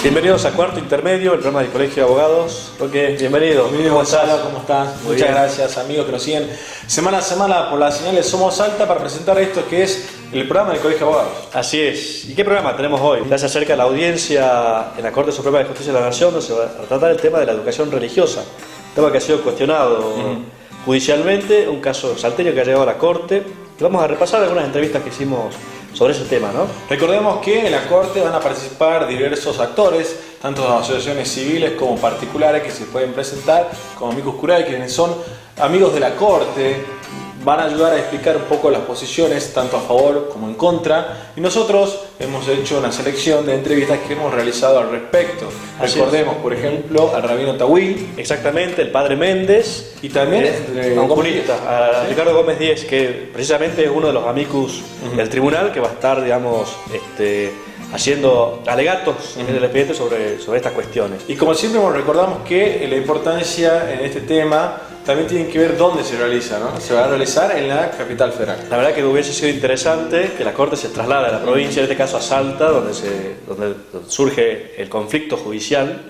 Bienvenidos a Cuarto Intermedio, el programa del Colegio de Abogados. Roque, bienvenido. Bienvenido, Gonzalo, ¿cómo estás? Muchas gracias, amigos que nos siguen semana a semana por las señales Somos Salta para presentar esto que es el programa del Colegio de Abogados. Así es. ¿Y qué programa tenemos hoy? Ya se acerca la audiencia en la Corte Suprema de Justicia de la Nación, donde se va a tratar el tema de la educación religiosa, tema que ha sido cuestionado judicialmente, un caso salteño que ha llegado a la Corte. Y vamos a repasar algunas entrevistas que hicimos sobre ese tema, ¿no? Recordemos que en la Corte van a participar diversos actores, tanto asociaciones civiles como particulares que se pueden presentar, como amicus curiae, quienes son amigos de la Corte, van a ayudar a explicar un poco las posiciones, tanto a favor como en contra, y nosotros hemos hecho una selección de entrevistas que hemos realizado al respecto. Recordemos, por ejemplo, al rabino Tawil. Exactamente, el padre Méndez. Y también a un jurista, a Ricardo Gómez Díez, que precisamente es uno de los amicus del tribunal, que va a estar, digamos, haciendo alegatos en el expediente sobre estas cuestiones. Y como siempre recordamos que la importancia en este tema también tiene que ver dónde se realiza, ¿no? Se va a realizar en la capital federal. La verdad que hubiese sido interesante que la Corte se traslade a la provincia, en este caso a Salta, donde surge el conflicto judicial,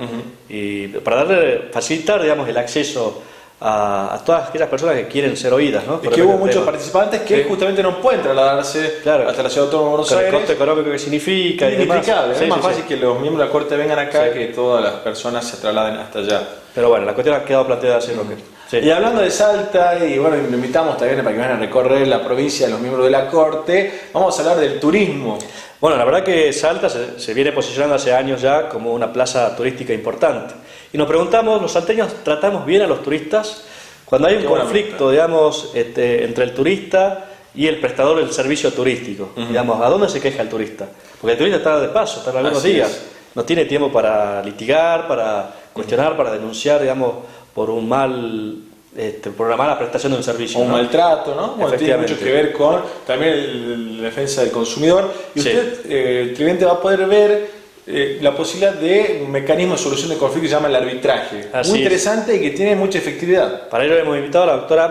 y para facilitar, digamos, el acceso a todas aquellas personas que quieren ser oídas, ¿no? Es que hubo muchos participantes que justamente no pueden trasladarse hasta la ciudad autónoma de Buenos Aires. El costo económico que significa y demás. Es más fácil que los miembros de la Corte vengan acá que todas las personas se trasladen hasta allá. Pero bueno, la cuestión ha quedado planteada así, Sí. Y hablando de Salta, y bueno, lo invitamos también para que vayan a recorrer la provincia los miembros de la Corte, vamos a hablar del turismo. Bueno, la verdad que Salta se viene posicionando hace años ya como una plaza turística importante. Y nos preguntamos, ¿los salteños tratamos bien a los turistas? Cuando hay un conflicto, digamos, entre el turista y el prestador del servicio turístico, digamos, ¿a dónde se queja el turista? Porque el turista está de paso, está algunos días, no tiene tiempo para litigar, para cuestionar, para denunciar, digamos, por un por una mala prestación de un servicio. O un maltrato, ¿no? Tiene mucho que ver con también la defensa del consumidor. Y usted, el cliente va a poder ver la posibilidad de un mecanismo de solución de conflicto que se llama el arbitraje. Muy interesante y que tiene mucha efectividad. Para ello hemos invitado a la doctora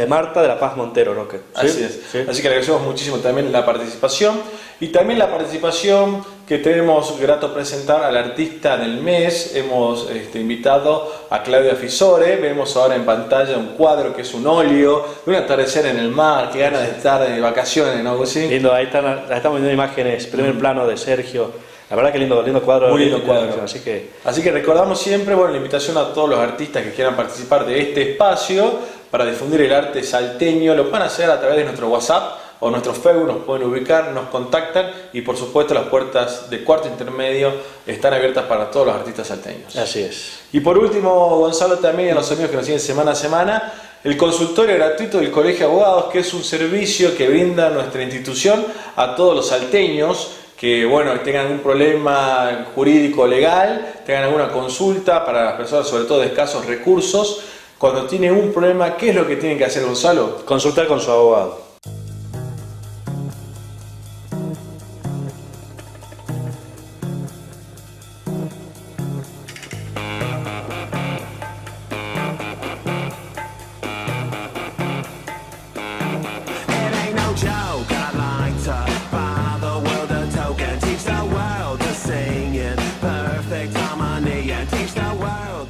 Marta de la Paz Montero, ¿no? Así es. Sí. Así que le agradecemos muchísimo también la participación. Y también la participación que tenemos grato presentar al artista del mes. Hemos invitado a Claudia Fisore. Vemos ahora en pantalla un cuadro que es un óleo de un atardecer en el mar, que gana de estar de vacaciones, ¿no? ¿Sí? Lindo, ahí estamos viendo imágenes, primer plano de Sergio. La verdad que lindo cuadro. Muy lindo cuadro. Así que recordamos siempre la invitación a todos los artistas que quieran participar de este espacio para difundir el arte salteño. Lo pueden hacer a través de nuestro WhatsApp o nuestro Facebook, nos pueden ubicar, nos contactan y por supuesto las puertas de Cuarto Intermedio están abiertas para todos los artistas salteños. Así es. Y por último, Gonzalo, también a los amigos que nos siguen semana a semana, el consultorio gratuito del Colegio de Abogados, que es un servicio que brinda nuestra institución a todos los salteños que tengan algún problema jurídico o legal, tengan alguna consulta para las personas sobre todo de escasos recursos. Cuando tienen un problema, ¿qué es lo que tienen que hacer, Gonzalo? Consultar con su abogado.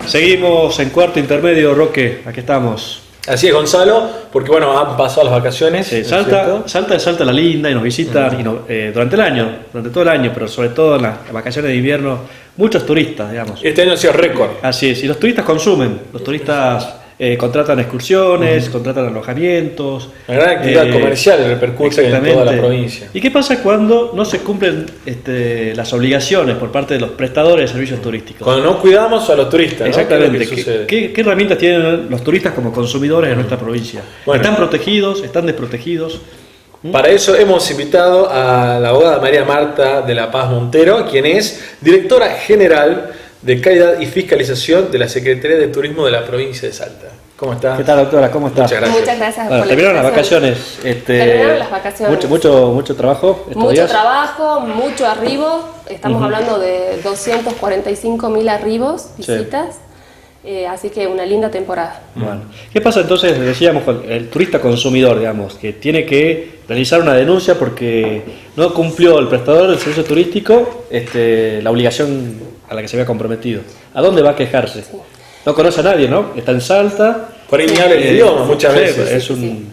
Seguimos en Cuarto Intermedio, Roque, aquí estamos. Así es, Gonzalo, porque han pasado las vacaciones. Sí, Salta es Salta la linda y nos visitan durante el año, durante todo el año, pero sobre todo en las vacaciones de invierno, muchos turistas, digamos. Este año ha sido récord. Así es, y los turistas consumen, los turistas contratan excursiones, contratan alojamientos. La gran actividad comercial repercute en toda la provincia. ¿Y qué pasa cuando no se cumplen las obligaciones por parte de los prestadores de servicios turísticos? Cuando no cuidamos a los turistas. Exactamente. ¿Qué herramientas tienen los turistas como consumidores en nuestra provincia? ¿Están protegidos? ¿Están desprotegidos? Para eso hemos invitado a la abogada María Marta de la Paz Montero, quien es directora general de Calidad y Fiscalización de la Secretaría de Turismo de la provincia de Salta. ¿Cómo está? ¿Qué tal, doctora? ¿Cómo está? Muchas gracias por la terminaron las vacaciones. Terminaron las vacaciones. Mucho trabajo. Mucho trabajo, mucho arribo. Estamos hablando de 245.000 arribos, visitas. Así que una linda temporada. Bueno, ¿qué pasa entonces, decíamos, con el turista consumidor, digamos, que tiene que realizar una denuncia porque no cumplió el prestador del servicio turístico la obligación a la que se había comprometido? ¿A dónde va a quejarse? Sí. No conoce a nadie, ¿no? Está en Salta. Por ahí ni habla el idioma muchas veces. Es un, sí.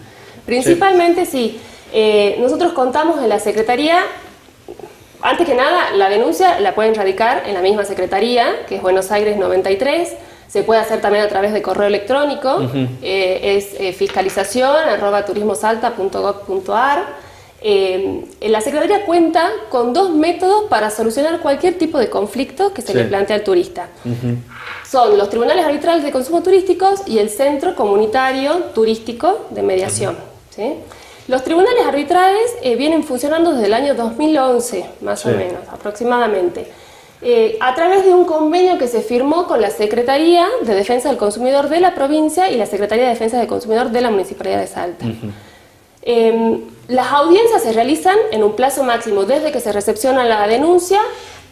Principalmente sí. Nosotros contamos en la Secretaría. Antes que nada, la denuncia la pueden radicar en la misma Secretaría, que es Buenos Aires 93. Se puede hacer también a través de correo electrónico. Es fiscalización@turismosalta.gov.ar. La Secretaría cuenta con 2 métodos para solucionar cualquier tipo de conflicto que se le plantea al turista. Son los tribunales arbitrales de consumo turísticos y el Centro Comunitario Turístico de Mediación. ¿Sí? Los tribunales arbitrales vienen funcionando desde el año 2011, más o menos, aproximadamente, a través de un convenio que se firmó con la Secretaría de Defensa del Consumidor de la provincia y la Secretaría de Defensa del Consumidor de la Municipalidad de Salta. Las audiencias se realizan en un plazo máximo desde que se recepciona la denuncia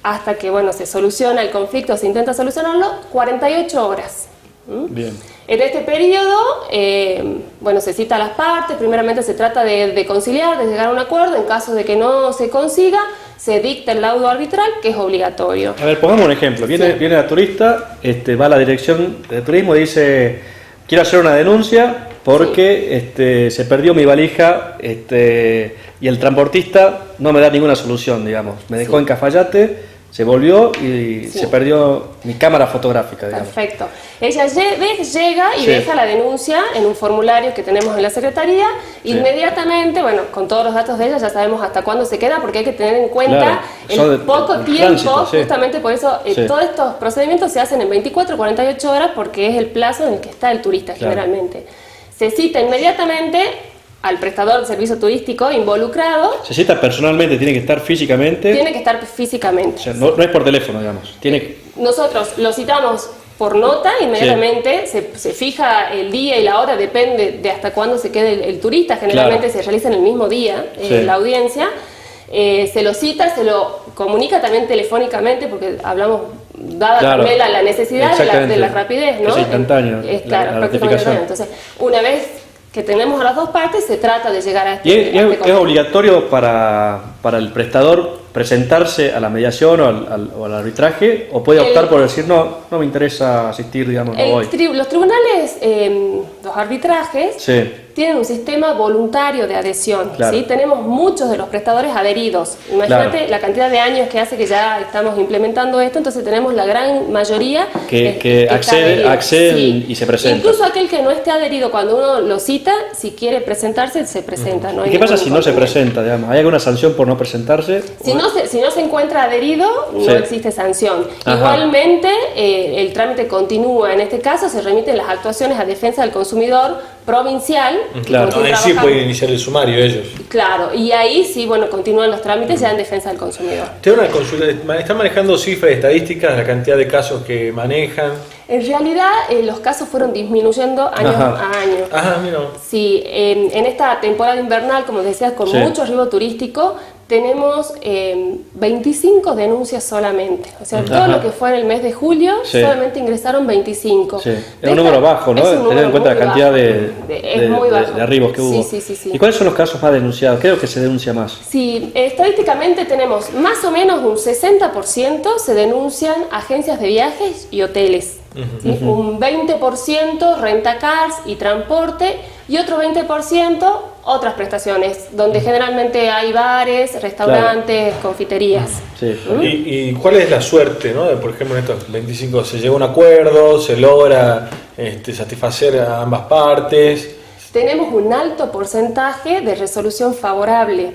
hasta que se soluciona el conflicto, se intenta solucionarlo, 48 horas. Bien. En este periodo, se cita a las partes, primeramente se trata de conciliar, de llegar a un acuerdo. En caso de que no se consiga, se dicta el laudo arbitral, que es obligatorio. A ver, pongamos un ejemplo. Viene la turista, va a la dirección de turismo y dice: quiero hacer una denuncia porque se perdió mi valija y el transportista no me da ninguna solución, digamos. Me dejó en Cafayate, se volvió y se perdió mi cámara fotográfica, digamos. Perfecto. Ella llega y deja la denuncia en un formulario que tenemos en la Secretaría. Inmediatamente, con todos los datos de ella ya sabemos hasta cuándo se queda, porque hay que tener en cuenta el poco tiempo, tránsito, justamente por eso todos estos procedimientos se hacen en 24 o 48 horas, porque es el plazo en el que está el turista generalmente. Se cita inmediatamente al prestador del servicio turístico involucrado. Se cita personalmente, tiene que estar físicamente. Tiene que estar físicamente. O sea, no es por teléfono, digamos. Nosotros lo citamos por nota, inmediatamente se fija el día y la hora, depende de hasta cuándo se quede el turista. Generalmente se realiza en el mismo día la audiencia. Se lo cita, se lo comunica también telefónicamente, porque hablamos, dada también la necesidad de la rapidez, ¿no? Es instantáneo. Claro, prácticamente. Entonces, una vez que tenemos a las dos partes, se trata de llegar a ¿Es obligatorio para el prestador presentarse a la mediación o al arbitraje, o puede optar por decir no me interesa asistir, digamos, no voy? Los tribunales, los arbitrajes, tienen un sistema voluntario de adhesión. ¿Sí? Tenemos muchos de los prestadores adheridos. Imagínate la cantidad de años que hace que ya estamos implementando esto, entonces tenemos la gran mayoría que acceden y se presentan. Incluso aquel que no esté adherido, cuando uno lo cita, si quiere presentarse, se presenta. No hay ¿Y qué pasa si no se presenta, digamos? ¿Hay alguna sanción por no presentarse? Si no se encuentra adherido, no existe sanción. Igualmente, el trámite continúa. En este caso, se remiten las actuaciones a defensa del consumidor provincial. Ahí sí pueden iniciar el sumario ellos. Claro, y ahí sí, continúan los trámites ya en defensa del consumidor. Tengo una consulta. ¿Están manejando cifras estadísticas, la cantidad de casos que manejan? En realidad, los casos fueron disminuyendo año a año. Mira. Sí, en esta temporada invernal, como decías, con mucho arribo turístico, tenemos 25 denuncias solamente. O sea, todo lo que fue en el mes de julio, solamente ingresaron 25. Es un número bajo, ¿no? Teniendo en cuenta la cantidad de arribos que hubo. Sí. ¿Y cuáles son los casos más denunciados? ¿Qué es lo que se denuncia más? Sí, estadísticamente tenemos más o menos un 60% se denuncian agencias de viajes y hoteles. ¿Sí? Un 20% rentacars y transporte, y otro 20% otras prestaciones, donde generalmente hay bares, restaurantes, confiterías. ¿Y cuál es la suerte, ¿no? Por ejemplo, en estos 25 se llega a un acuerdo, se logra satisfacer a ambas partes? Tenemos un alto porcentaje de resolución favorable,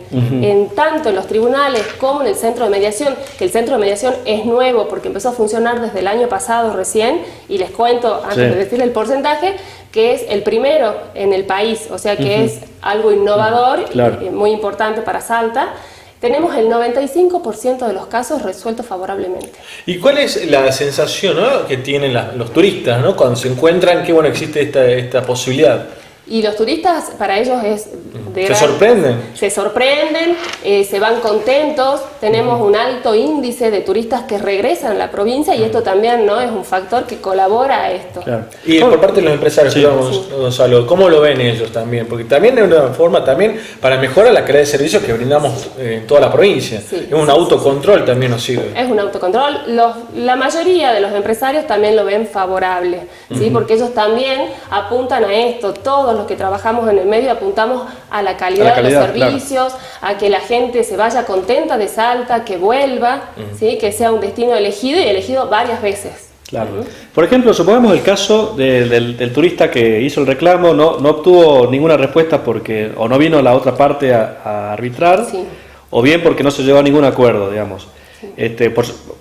tanto en los tribunales como en el centro de mediación, que el centro de mediación es nuevo porque empezó a funcionar desde el año pasado recién, y les cuento, antes de decirle el porcentaje, que es el primero en el país, o sea que es algo innovador, muy importante para Salta. Tenemos el 95% de los casos resueltos favorablemente. ¿Y cuál es la sensación, ¿no?, que tienen los turistas, ¿no?, cuando se encuentran que existe esta posibilidad? Y los turistas, para ellos es de ¿Se sorprenden? Se sorprenden, se van contentos. Tenemos un alto índice de turistas que regresan a la provincia y esto también, ¿no?, es un factor que colabora a esto. Claro. Y por parte de los empresarios, Gonzalo, ¿cómo lo ven ellos también? Porque también es una forma también para mejorar la calidad de servicios que brindamos en toda la provincia. Es un autocontrol también nos sirve. Es un autocontrol. La mayoría de los empresarios también lo ven favorable, ¿sí? Porque ellos también apuntan a esto. Todos los que trabajamos en el medio apuntamos a la calidad de los servicios, a que la gente se vaya contenta de Salta, que vuelva, ¿sí? Que sea un destino elegido y elegido varias veces. Claro. Por ejemplo, supongamos el caso del turista que hizo el reclamo, no obtuvo ninguna respuesta porque o no vino la otra parte a arbitrar, o bien porque no se llegó a ningún acuerdo, digamos.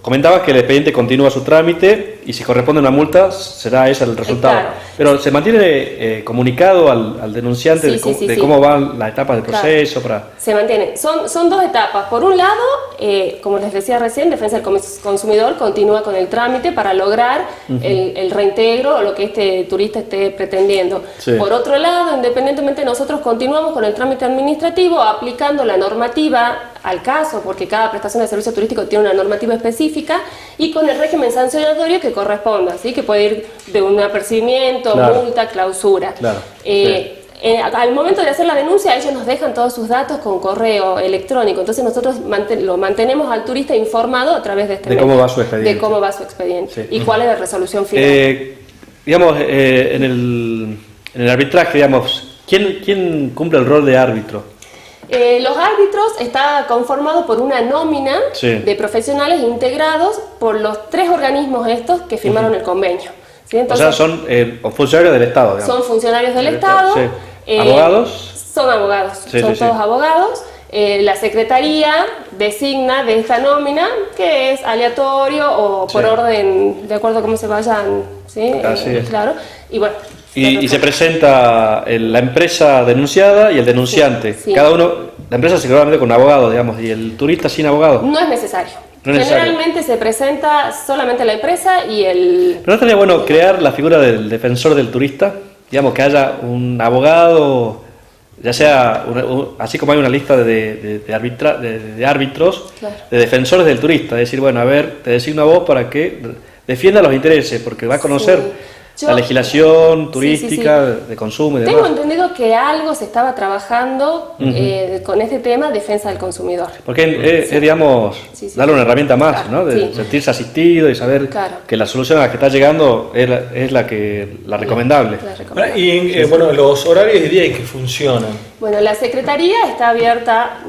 Comentabas que el expediente continúa su trámite y si corresponde una multa será ese el resultado. Claro. Pero se mantiene comunicado al denunciante de cómo van las etapas del proceso. Se mantiene. Son dos etapas. Por un lado, como les decía recién, Defensa del Consumidor continúa con el trámite para lograr el reintegro o lo que este turista esté pretendiendo. Por otro lado, independientemente, nosotros continuamos con el trámite administrativo aplicando la normativa al caso, porque cada prestación de servicio turístico tiene una normativa específica, y con el régimen sancionatorio que corresponda, ¿sí? Que puede ir de un apercibimiento, multa, clausura. Al momento de hacer la denuncia, ellos nos dejan todos sus datos con correo electrónico, entonces nosotros lo mantenemos al turista informado a través de este medio, cómo va su expediente. De cómo va su expediente y cuál es la resolución final. En el arbitraje, digamos, ¿quién cumple el rol de árbitro? Los árbitros está conformado por una nómina de profesionales integrados por los 3 organismos estos que firmaron el convenio. ¿Sí? Entonces, o sea, son funcionarios del Estado, digamos. Son funcionarios del Estado. ¿Abogados? Son abogados, todos abogados. La Secretaría designa de esta nómina, que es aleatorio o por orden, de acuerdo a cómo se vayan. ¿Sí? Así es. Claro. Y bueno. Y se presenta la empresa denunciada y el denunciante. Cada uno, la empresa seguramente con abogado, digamos, y el turista sin abogado. No es necesario. Generalmente se presenta solamente la empresa y el... ¿Pero no estaría bueno crear la figura del defensor del turista? Digamos, que haya un abogado, ya sea, así como hay una lista de árbitros, de defensores del turista. Es decir, bueno, a ver, te designo a vos para que defienda los intereses, porque va a conocer... la legislación turística de consumo y demás. Tengo entendido que algo se estaba trabajando con este tema, defensa del consumidor. Porque es digamos, darle una herramienta más, ¿no? De sentirse asistido y saber que la solución a la que está llegando es la recomendable. Y bueno, los horarios de día y que funcionan. Bueno, la Secretaría está abierta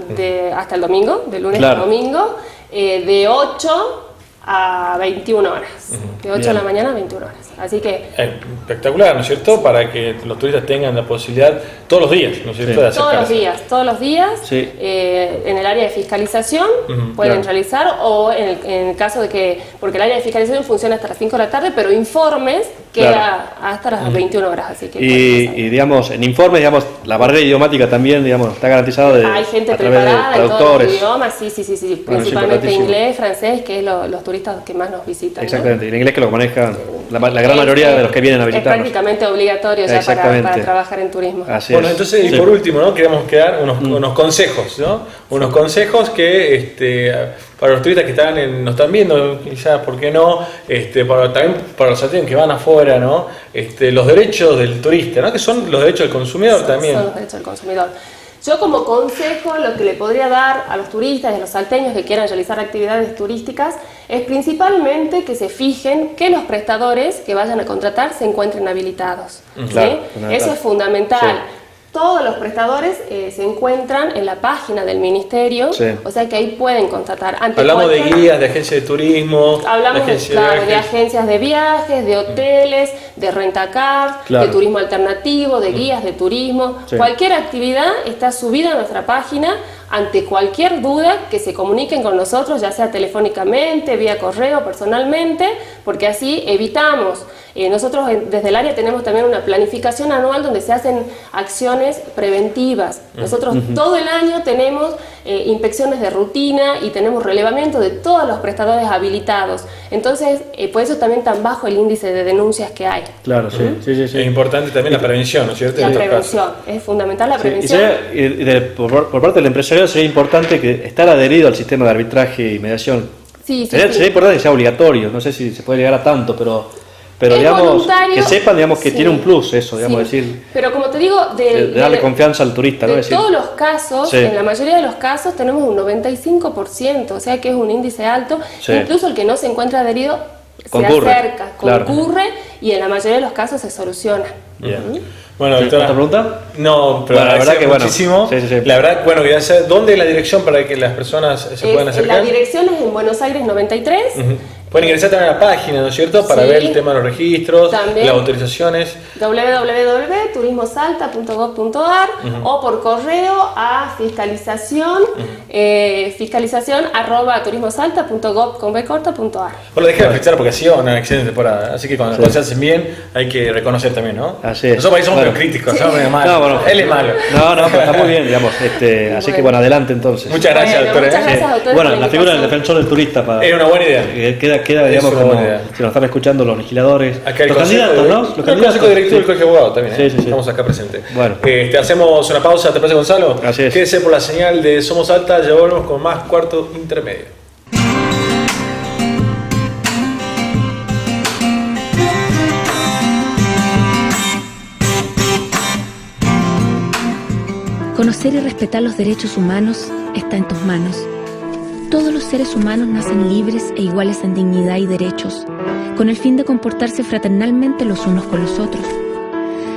hasta el domingo, de lunes a domingo, de 8 a 21 horas. De 8 de la mañana a 21 horas. Así que... espectacular, ¿no es cierto? Para que los turistas tengan la posibilidad todos los días, ¿no es cierto? De todos los días. En el área de fiscalización pueden realizar, o en el caso de que... Porque el área de fiscalización funciona hasta las 5 de la tarde, pero informes queda hasta las 21 horas. Así que y digamos, en informes, digamos, la barrera idiomática también, digamos, está garantizada hay gente preparada en todos los idiomas, principalmente inglés, francés, que es los turistas que más nos visitan. Exactamente, y el inglés que lo manejan la gran mayoría de los que vienen a visitarnos. Es prácticamente obligatorio ya para trabajar en turismo. Bueno, entonces, y por último, ¿no? Queremos quedar unos consejos, ¿no? Unos consejos que para los turistas que nos están viendo, quizás, ¿por qué no? También para los salteños que van afuera, ¿no? Los derechos del turista, ¿no? Que son los derechos del consumidor también. Son los derechos del consumidor. Yo como consejo lo que le podría dar a los turistas y a los salteños que quieran realizar actividades turísticas es principalmente que se fijen que los prestadores que vayan a contratar se encuentren habilitados. Eso es fundamental. Todos los prestadores se encuentran en la página del Ministerio, o sea que ahí pueden contratar. Hablamos de guías, de agencias de turismo, hablamos de agencias de viajes, de hoteles, de rentacar, de turismo alternativo, de guías de turismo. Cualquier actividad está subida a nuestra página ante cualquier duda que se comuniquen con nosotros, ya sea telefónicamente, vía correo, personalmente, porque así evitamos. Nosotros desde el área tenemos también una planificación anual donde se hacen acciones preventivas. Nosotros todo el año tenemos inspecciones de rutina y tenemos relevamiento de todos los prestadores habilitados. Entonces, por eso también tan bajo el índice de denuncias que hay. Claro, sí. Es importante también la prevención, ¿no es cierto? La prevención, es fundamental la prevención. Por parte del empresario sería importante que estar adherido al sistema de arbitraje y mediación. Sería importante que sea obligatorio, no sé si se puede llegar a tanto, pero digamos, que sepan, digamos, que tiene un plus eso, digamos, decir. Pero como te digo, de darle confianza al turista, de ¿no? todos los casos, en la mayoría de los casos tenemos un 95%, o sea que es un índice alto. Incluso el que no se encuentra adherido se acerca, concurre y en la mayoría de los casos se soluciona. Bueno, doctora, ¿otra pregunta? No, pero la verdad que muchísimo. La verdad, bueno, quería saber dónde es la dirección para que las personas se puedan acercar. La dirección es en Buenos Aires 93. Pueden ingresar también a la página, ¿no es cierto? Para ver el tema de los registros, también, las autorizaciones. www.turismosalta.gov.ar o por correo a fiscalización@turismosalta.gov.ar. Bueno, dejen de fechar porque ha sido una excelente temporada. Así que cuando las cosas se hacen bien, hay que reconocer también, ¿no? Así es. Nosotros ahí somos medio críticos, somos medio malos. Él es malo. No, pero está muy bien, digamos. Así que bueno, adelante entonces. Muchas gracias, doctor. Muchas gracias, doctor. Bueno, la figura del defensor del turista. Era una buena idea. Queda digamos, como si nos están escuchando los legisladores. Acá los candidatos, ¿no? Los candidatos. El consejo directivo del Colegio de Abogados también. Estamos acá presentes. Bueno. Hacemos una pausa, ¿te parece, Gonzalo? Así es. Quédese por la señal de Somos Salta, ya volvemos con más Cuarto Intermedio. Conocer y respetar los derechos humanos está en tus manos. Todos los seres humanos nacen libres e iguales en dignidad y derechos, con el fin de comportarse fraternalmente los unos con los otros.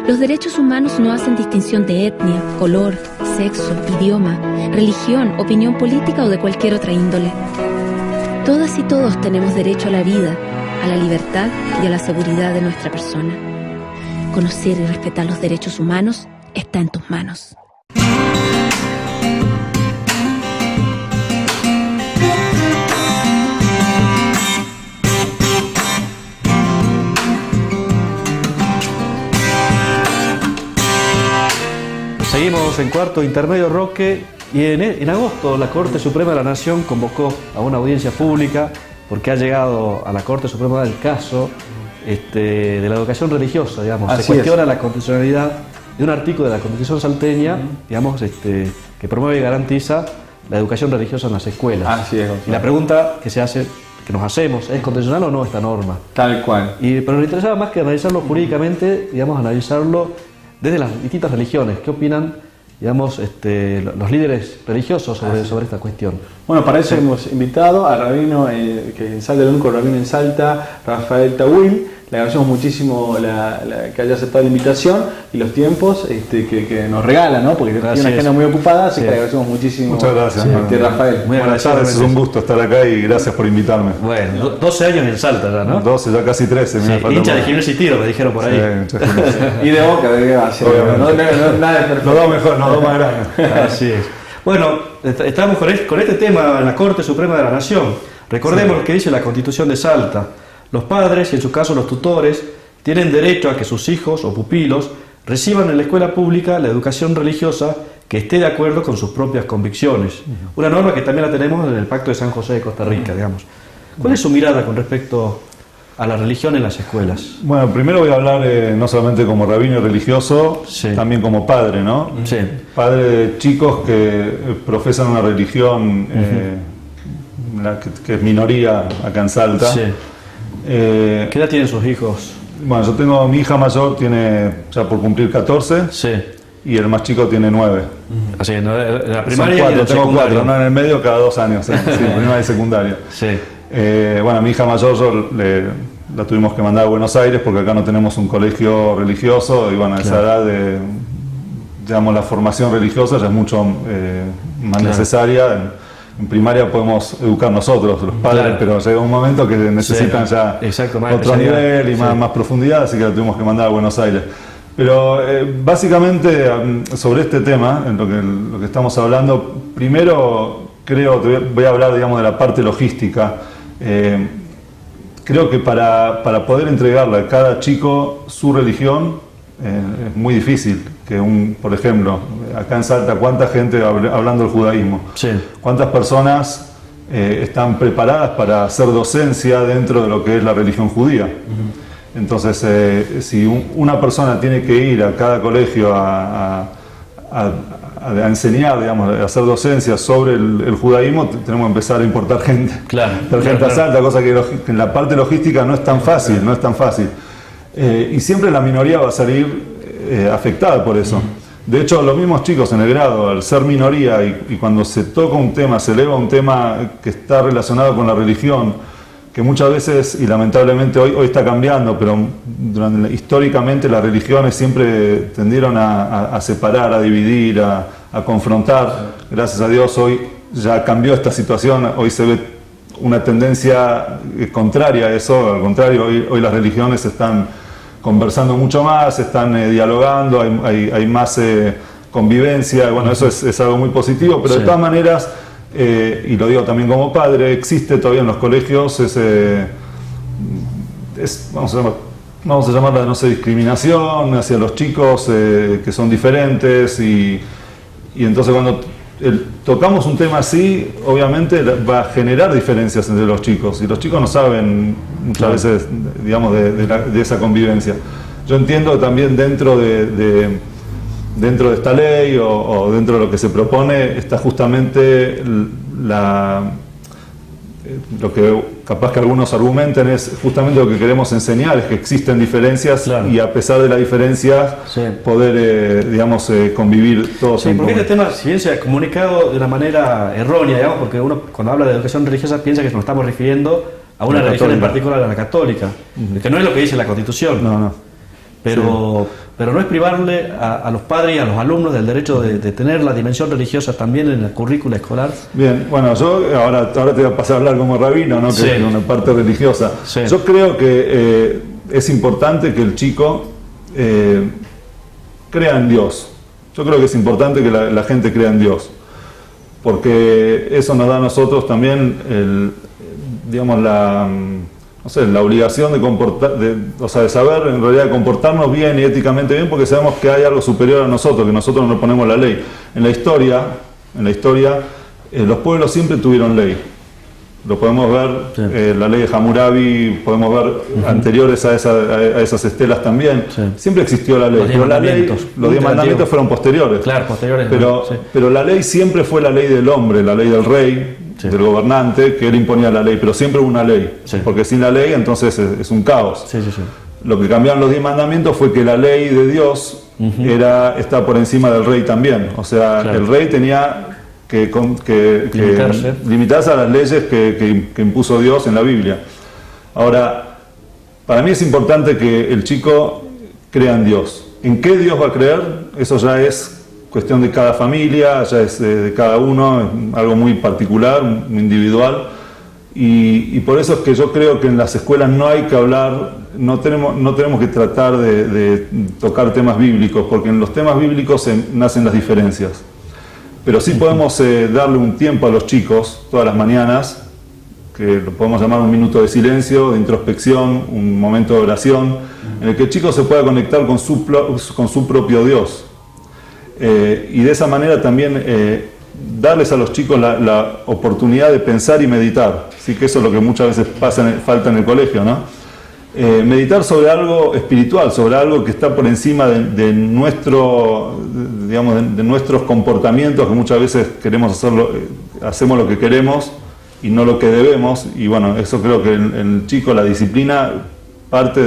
Los derechos humanos no hacen distinción de etnia, color, sexo, idioma, religión, opinión política o de cualquier otra índole. Todas y todos tenemos derecho a la vida, a la libertad y a la seguridad de nuestra persona. Conocer y respetar los derechos humanos está en tus manos. Seguimos en Cuarto Intermedio, Roque, y en agosto la Corte Suprema de la Nación convocó a una audiencia pública porque ha llegado a la Corte Suprema del caso de la educación religiosa, digamos. Se cuestiona la constitucionalidad de un artículo de la Constitución salteña, digamos, que promueve y garantiza la educación religiosa en las escuelas. Así es. Y la pregunta que nos hacemos, ¿es constitucional o no esta norma? Tal cual. Pero nos interesaba más que analizarlo jurídicamente, digamos, analizarlo desde las distintas religiones. ¿Qué opinan, digamos, los líderes religiosos sobre esta cuestión? Bueno, para eso hemos invitado al rabino, que en Salta, el único rabino en Salta, Rafael Tawil. Le agradecemos muchísimo que haya aceptado la invitación y los tiempos que nos regala, ¿no? Porque tiene una agenda muy ocupada, así que le agradecemos muchísimo. Muchas gracias, Rafael. Muy buenas tardes, es un gusto estar acá y gracias por invitarme. Bueno, 12 años en Salta ya, ¿no? 12, ya casi 13. Sí, hincha de Gimnasia y Tiro, me dijeron por ahí. Y de Boca, de base. Nada de perfecto. Nos da mejor, nos da más grande. Así es. Bueno, estamos con este tema en la Corte Suprema de la Nación. Recordemos lo que dice la Constitución de Salta. Los padres, y en su caso los tutores, tienen derecho a que sus hijos o pupilos reciban en la escuela pública la educación religiosa que esté de acuerdo con sus propias convicciones. Una norma que también la tenemos en el Pacto de San José de Costa Rica, digamos. ¿Cuál es su mirada con respecto a la religión en las escuelas? Bueno, primero voy a hablar no solamente como rabino religioso, también como padre, ¿no? Sí. Padre de chicos que profesan una religión que es minoría acá en Salta. Sí. ¿Qué edad tienen sus hijos? Bueno, yo tengo, mi hija mayor tiene ya por cumplir 14 y el más chico tiene 9. Así que la primaria son 4, tengo 4, no en el medio cada 2 años, sí, primaria y secundaria. Sí. Bueno, mi hija mayor la tuvimos que mandar a Buenos Aires porque acá no tenemos un colegio religioso y bueno, a esa edad digamos, la formación religiosa ya es mucho más necesaria. En primaria podemos educar nosotros, los padres, pero llega un momento que necesitan ya otro nivel y más profundidad, así que la tuvimos que mandar a Buenos Aires. Pero básicamente sobre este tema, en lo que estamos hablando, primero voy a hablar, digamos, de la parte logística. Creo que para poder entregarle a cada chico su religión es muy difícil. Por ejemplo, acá en Salta, ¿cuánta gente hablando del judaísmo? Sí. ¿Cuántas personas están preparadas para hacer docencia dentro de lo que es la religión judía? Entonces, si una persona tiene que ir a cada colegio a enseñar, digamos, a hacer docencia sobre el judaísmo, tenemos que empezar a importar gente. Claro. Gente a Salta, cosa que en la parte logística no es tan fácil, no es tan fácil. Y siempre la minoría va a salir afectada por eso. De hecho, los mismos chicos en el grado, al ser minoría y cuando se toca un tema, se eleva un tema que está relacionado con la religión, que muchas veces, y lamentablemente hoy está cambiando, pero históricamente las religiones siempre tendieron a separar, a dividir, a confrontar. Gracias a Dios hoy ya cambió esta situación, hoy se ve una tendencia contraria a eso, al contrario, hoy las religiones están conversando mucho más, están dialogando, hay más convivencia, bueno, eso es algo muy positivo, pero de todas maneras, y lo digo también como padre, existe todavía en los colegios vamos a llamarla, no sé, discriminación hacia los chicos que son diferentes y entonces cuando tocamos un tema así, obviamente va a generar diferencias entre los chicos y los chicos no saben muchas veces, digamos, de esa convivencia. Yo entiendo que también dentro de esta ley o dentro de lo que se propone está justamente lo que capaz que algunos argumenten es justamente lo que queremos enseñar, es que existen diferencias y a pesar de la diferencia poder, digamos, convivir todos en porque común. este tema, si bien se ha comunicado de una manera errónea, digamos, porque uno cuando habla de educación religiosa piensa que nos estamos refiriendo a una religión en particular, a la católica, que no es lo que dice la Constitución. No. Pero no es privarle a los padres y a los alumnos del derecho de tener la dimensión religiosa también en la currícula escolar. Bien, bueno, yo ahora te voy a pasar a hablar como rabino, ¿no? Que es una parte religiosa. Sí. Yo creo que es importante que el chico crea en Dios. Yo creo que es importante que la gente crea en Dios, porque eso nos da a nosotros también digamos, la obligación de saber en realidad comportarnos bien y éticamente bien, porque sabemos que hay algo superior a nosotros, que nosotros no ponemos la ley. En la historia los pueblos siempre tuvieron ley. Lo podemos ver, la ley de Hammurabi, podemos ver anteriores a esas estelas también. Siempre existió la ley. Los 10 mandamientos fueron posteriores. Claro, posteriores. Pero la ley siempre fue la ley del hombre, la ley del rey, del gobernante, que él imponía la ley, pero siempre hubo una ley, porque sin la ley entonces es un caos. Lo que cambiaron los 10 mandamientos fue que la ley de Dios está por encima del rey también, o sea, el rey tenía que limitarse a las leyes que impuso Dios en la Biblia. Ahora, para mí es importante que el chico crea en Dios. ¿En qué Dios va a creer? Eso ya es cuestión de cada familia, ya es de cada uno, es algo muy particular, muy individual, y por eso es que yo creo que en las escuelas no hay que hablar, no tenemos que tratar de tocar temas bíblicos, porque en los temas bíblicos nacen las diferencias, pero sí podemos darle un tiempo a los chicos todas las mañanas, que lo podemos llamar un minuto de silencio, de introspección, un momento de oración, en el que el chico se pueda conectar con su propio Dios. Y de esa manera también darles a los chicos la oportunidad de pensar y meditar, ¿sí? Que eso es lo que muchas veces falta en el colegio, ¿no? Meditar sobre algo espiritual, sobre algo que está por encima de nuestros comportamientos, que muchas veces hacemos lo que queremos y no lo que debemos, y bueno, eso creo que el chico, la disciplina parte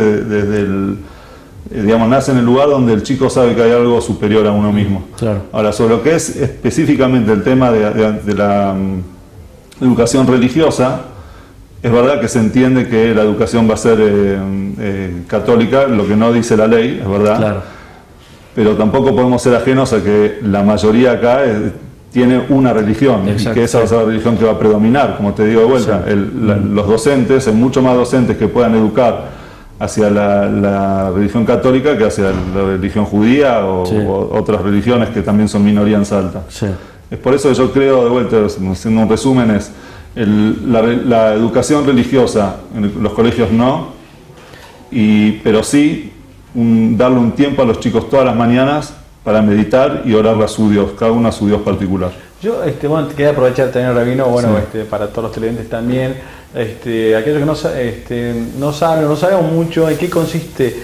nace en el lugar donde el chico sabe que hay algo superior a uno mismo. Ahora, sobre lo que es específicamente el tema de la educación religiosa, es verdad que se entiende que la educación va a ser católica, lo que no dice la ley, es verdad, pero tampoco podemos ser ajenos a que la mayoría acá tiene una religión, y que esa va a ser la religión que va a predominar, como te digo de vuelta. Los docentes, hay mucho más docentes que puedan educar hacia la religión católica que hacia la religión judía o otras religiones que también son minoría en Salta. Sí. Es por eso que yo creo, de vuelta, haciendo un resumen, es la educación religiosa en los colegios no, pero sí darle un tiempo a los chicos todas las mañanas para meditar y orarle a su Dios, cada uno a su Dios particular. Yo bueno, quería aprovechar también, Rabino, bueno, Sí. Para todos los televidentes también, aquellos que no saben o no sabemos mucho en qué consiste,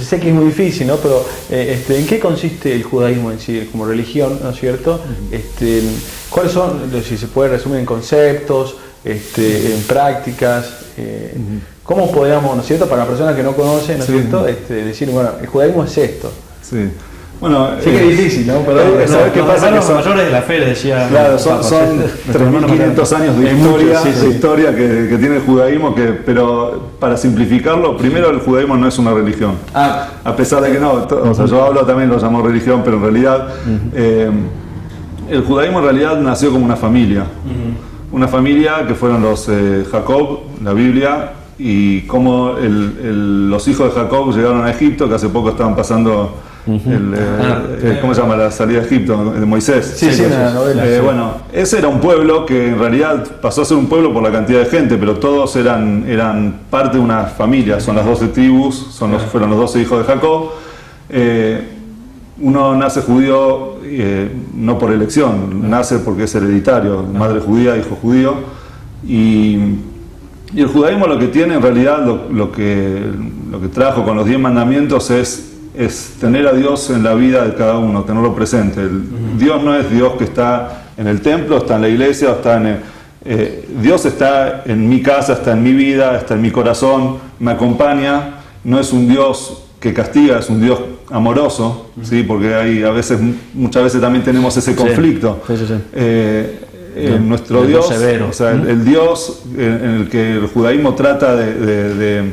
sé que es muy difícil, ¿no? Pero ¿en qué consiste el judaísmo en sí, como religión, ¿no es cierto? ¿Cuáles son, si se puede resumir en conceptos, en prácticas? ¿Cómo podríamos, ¿no es cierto?, para la persona que no conoce, ¿no es Sí. cierto?, decir, bueno, el judaísmo es esto. Sí. Bueno, Sí que es difícil, ¿no? Pero ¿sabes qué pasa? Que Los mayores de la fe, le decía. Claro, son 3.500 años de Es mucho, historia, sí, sí. de historia que tiene el judaísmo, pero para simplificarlo, primero el judaísmo no es una religión. A pesar de que no, o sea, yo hablo también, lo llamo religión, pero en realidad el judaísmo en realidad nació como una familia. Una familia que fueron los Jacob, la Biblia, y cómo los hijos de Jacob llegaron a Egipto, que hace poco estaban pasando ¿cómo se llama? La salida de Egipto, de Moisés. Sí, una novela. Bueno, ese era un pueblo que en realidad pasó a ser un pueblo por la cantidad de gente, pero todos eran parte de una familia, son las 12 tribus, fueron los 12 hijos de Jacob. Uno nace judío no por elección, nace porque es hereditario, madre judía, hijo judío, y el judaísmo lo que tiene en realidad, lo que trajo con los 10 mandamientos es tener a Dios en la vida de cada uno, tenerlo presente. Dios no es Dios que está en el templo, está en la iglesia, Dios está en mi casa, está en mi vida, está en mi corazón, me acompaña. No es un Dios que castiga, es un Dios amoroso, ¿sí? Porque muchas veces también tenemos ese conflicto. Nuestro el Dios, severo. o sea, el Dios en el que el judaísmo trata de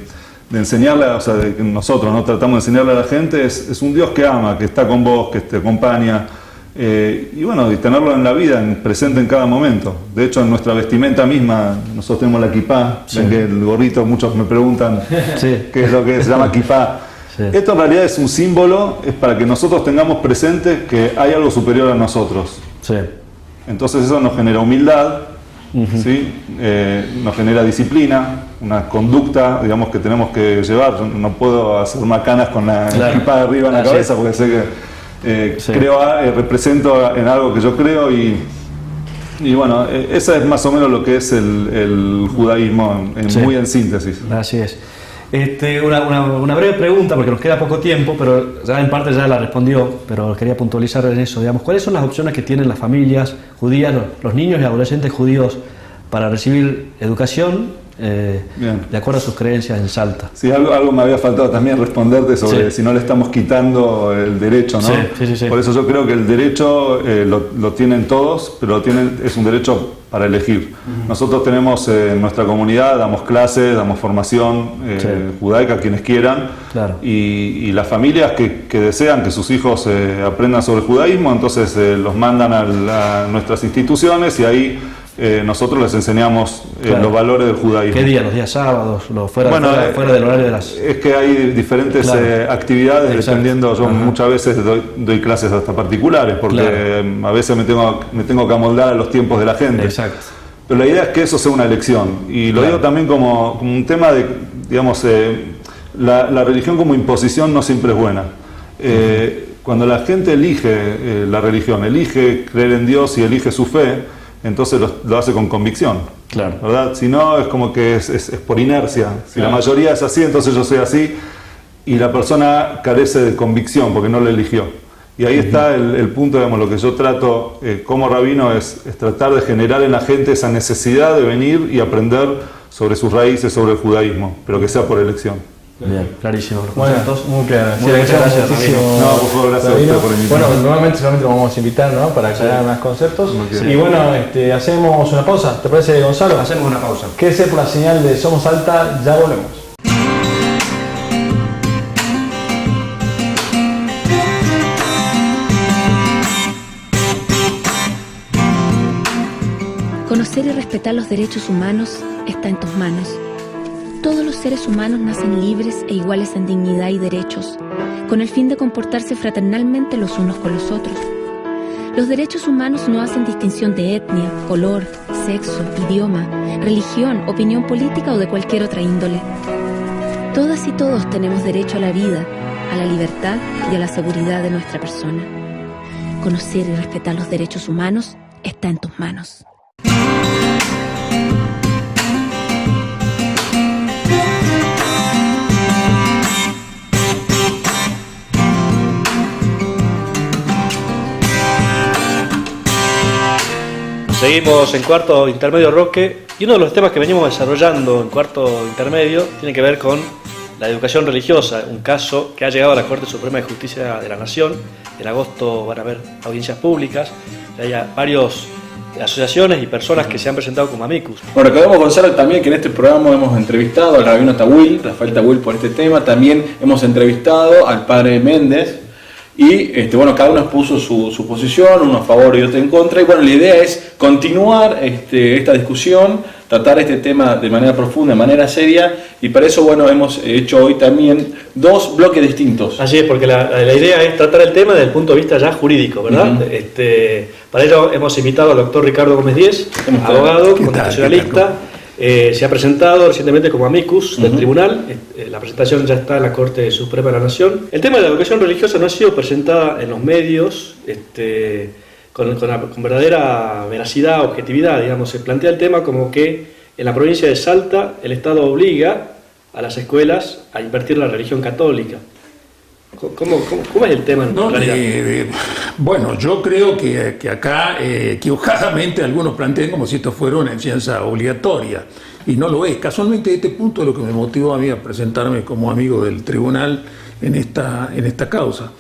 enseñarle, o sea, de que nosotros no tratamos de enseñarle a la gente, es un Dios que ama, que está con vos, que te acompaña, y bueno, y tenerlo en la vida, presente en cada momento. De hecho, en nuestra vestimenta misma, nosotros tenemos la kipá, ven que el gorrito, muchos me preguntan qué es lo que se llama kipá. Sí. Esto en realidad es un símbolo, es para que nosotros tengamos presente que hay algo superior a nosotros. Sí. Entonces eso nos genera humildad, ¿sí? Nos genera disciplina, una conducta, digamos, que tenemos que llevar. Yo no puedo hacer macanas con la equipa de arriba en la cabeza, porque sé que represento en algo que yo creo y bueno, esa es más o menos lo que es el judaísmo, muy en síntesis. Así es. Una breve pregunta, porque nos queda poco tiempo, pero ya en parte ya la respondió, pero quería puntualizar en eso. Digamos, ¿cuáles son las opciones que tienen las familias judías, los niños y adolescentes judíos para recibir educación de acuerdo a sus creencias en Salta? Sí, algo me había faltado también responderte sobre si no le estamos quitando el derecho, ¿no? Sí. Por eso yo creo que el derecho lo tienen todos, pero es un derecho para elegir. Nosotros tenemos en nuestra comunidad, damos clases, damos formación judaica a quienes quieran, y las familias que desean que sus hijos aprendan sobre el judaísmo, entonces los mandan a nuestras instituciones y ahí nosotros les enseñamos los valores del judaísmo. ¿Qué día? ¿Los días sábados? Fuera del horario de las... Es que hay diferentes actividades. Exacto. Dependiendo, yo muchas veces doy clases hasta particulares, porque a veces me tengo que amoldar a los tiempos de la gente. Exacto. Pero la idea es que eso sea una elección, y lo digo también como un tema de, digamos, la religión como imposición no siempre es buena. Cuando la gente elige la religión, elige creer en Dios y elige su fe, entonces lo hace con convicción, ¿verdad? Si no, es como que es por inercia. Si la mayoría es así, entonces yo soy así, y la persona carece de convicción porque no lo eligió. Y ahí está el punto, digamos, lo que yo trato como rabino es tratar de generar en la gente esa necesidad de venir y aprender sobre sus raíces, sobre el judaísmo, pero que sea por elección. Bien, clarísimo. Bueno, muy claro. Muchas gracias, Rabino. No, por favor, gracias a usted por invitarme. Bueno, nuevamente solamente vamos a invitar, ¿no? Para aclarar más conceptos. Y bueno, hacemos una pausa. ¿Te parece, Gonzalo? Hacemos una pausa. Quédese por la señal de Somos Salta, ya volvemos. Conocer y respetar los derechos humanos está en tus manos. Todos los seres humanos nacen libres e iguales en dignidad y derechos, con el fin de comportarse fraternalmente los unos con los otros. Los derechos humanos no hacen distinción de etnia, color, sexo, idioma, religión, opinión política o de cualquier otra índole. Todas y todos tenemos derecho a la vida, a la libertad y a la seguridad de nuestra persona. Conocer y respetar los derechos humanos está en tus manos. Seguimos en cuarto intermedio, Roque, y uno de los temas que venimos desarrollando en cuarto intermedio tiene que ver con la educación religiosa, un caso que ha llegado a la Corte Suprema de Justicia de la Nación. En agosto van a haber audiencias públicas, hay varias asociaciones y personas que se han presentado como amicus. Bueno, recordemos, Gonzalo, también que en este programa hemos entrevistado al rabino Rafael Tawil, por este tema. También hemos entrevistado al padre Méndez. Y bueno, cada uno expuso su posición, uno a favor y otro en contra. Y bueno, la idea es continuar esta discusión, tratar este tema de manera profunda, de manera seria. Y para eso, bueno, hemos hecho hoy también dos bloques distintos. Así es, porque la idea es tratar el tema desde el punto de vista ya jurídico, ¿verdad? Para ello hemos invitado al doctor Ricardo Gómez Díez, abogado, constitucionalista. Se ha presentado recientemente como amicus del tribunal. La presentación ya está en la Corte Suprema de la Nación. El tema de la educación religiosa no ha sido presentada en los medios con verdadera veracidad, objetividad, digamos. Se plantea el tema como que en la provincia de Salta el Estado obliga a las escuelas a invertir la religión católica. ¿Cómo es el tema en realidad? Bueno, yo creo que acá equivocadamente algunos plantean como si esto fuera una enseñanza obligatoria, y no lo es. Casualmente este punto es lo que me motivó a mí a presentarme como amigo del tribunal en esta causa,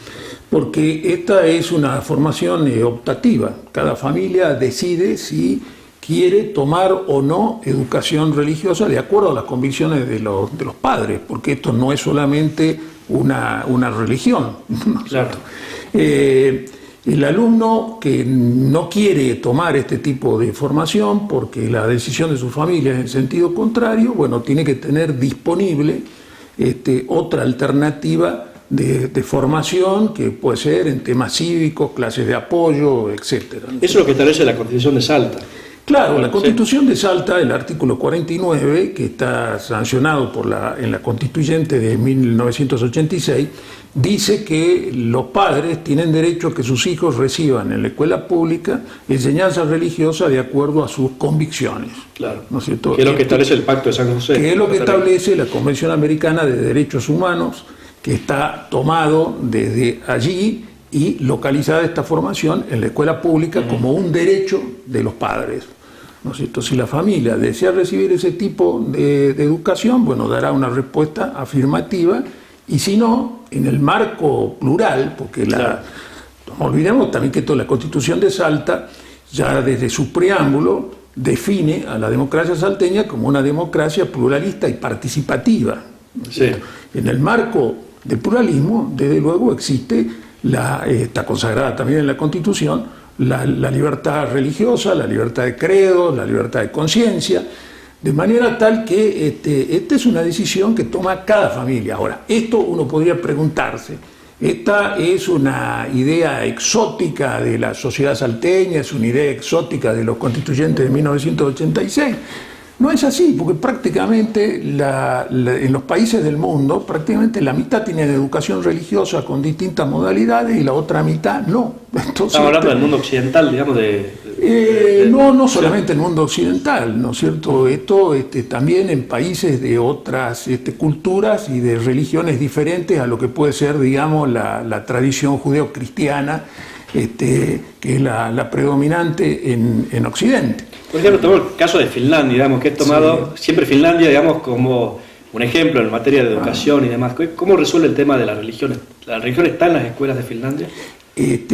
porque esta es una formación optativa. Cada familia decide si quiere tomar o no educación religiosa de acuerdo a las convicciones de los padres, porque esto no es solamente una religión. Claro. El alumno que no quiere tomar este tipo de formación porque la decisión de su familia es en sentido contrario, bueno, tiene que tener disponible otra alternativa de formación, que puede ser en temas cívicos, clases de apoyo, etcétera. Eso es lo que establece la Constitución de Salta. Claro, la Constitución de Salta, el artículo 49, que está sancionado en la Constituyente de 1986, dice que los padres tienen derecho a que sus hijos reciban en la escuela pública enseñanza religiosa de acuerdo a sus convicciones. Claro. ¿No es cierto? Que es lo que establece el Pacto de San José. Que es lo que establece la Convención Americana de Derechos Humanos, que está tomado desde allí y localizada esta formación en la escuela pública como un derecho de los padres. ¿No es cierto? Si la familia desea recibir ese tipo de educación, bueno, dará una respuesta afirmativa, y si no, en el marco plural, porque no olvidemos también que la Constitución de Salta, ya desde su preámbulo, define a la democracia salteña como una democracia pluralista y participativa. Sí. En el marco del pluralismo, desde luego, existe está consagrada también en la Constitución la libertad religiosa, la libertad de credo, la libertad de conciencia, de manera tal que esta es una decisión que toma cada familia. Ahora, esto uno podría preguntarse, esta es una idea exótica de la sociedad salteña, es una idea exótica de los constituyentes de 1986. No es así, porque prácticamente en los países del mundo, prácticamente la mitad tienen educación religiosa con distintas modalidades y la otra mitad no. Entonces, estamos hablando del mundo occidental, digamos, no solamente el mundo occidental, ¿no es cierto? Esto también en países de otras culturas y de religiones diferentes a lo que puede ser, digamos, la tradición judeocristiana, que es la predominante en Occidente. Por ejemplo, tomamos el caso de Finlandia, digamos, que he tomado siempre Finlandia, digamos, como un ejemplo en materia de educación y demás. ¿Cómo resuelve el tema de la religión? ¿La religión está en las escuelas de Finlandia? En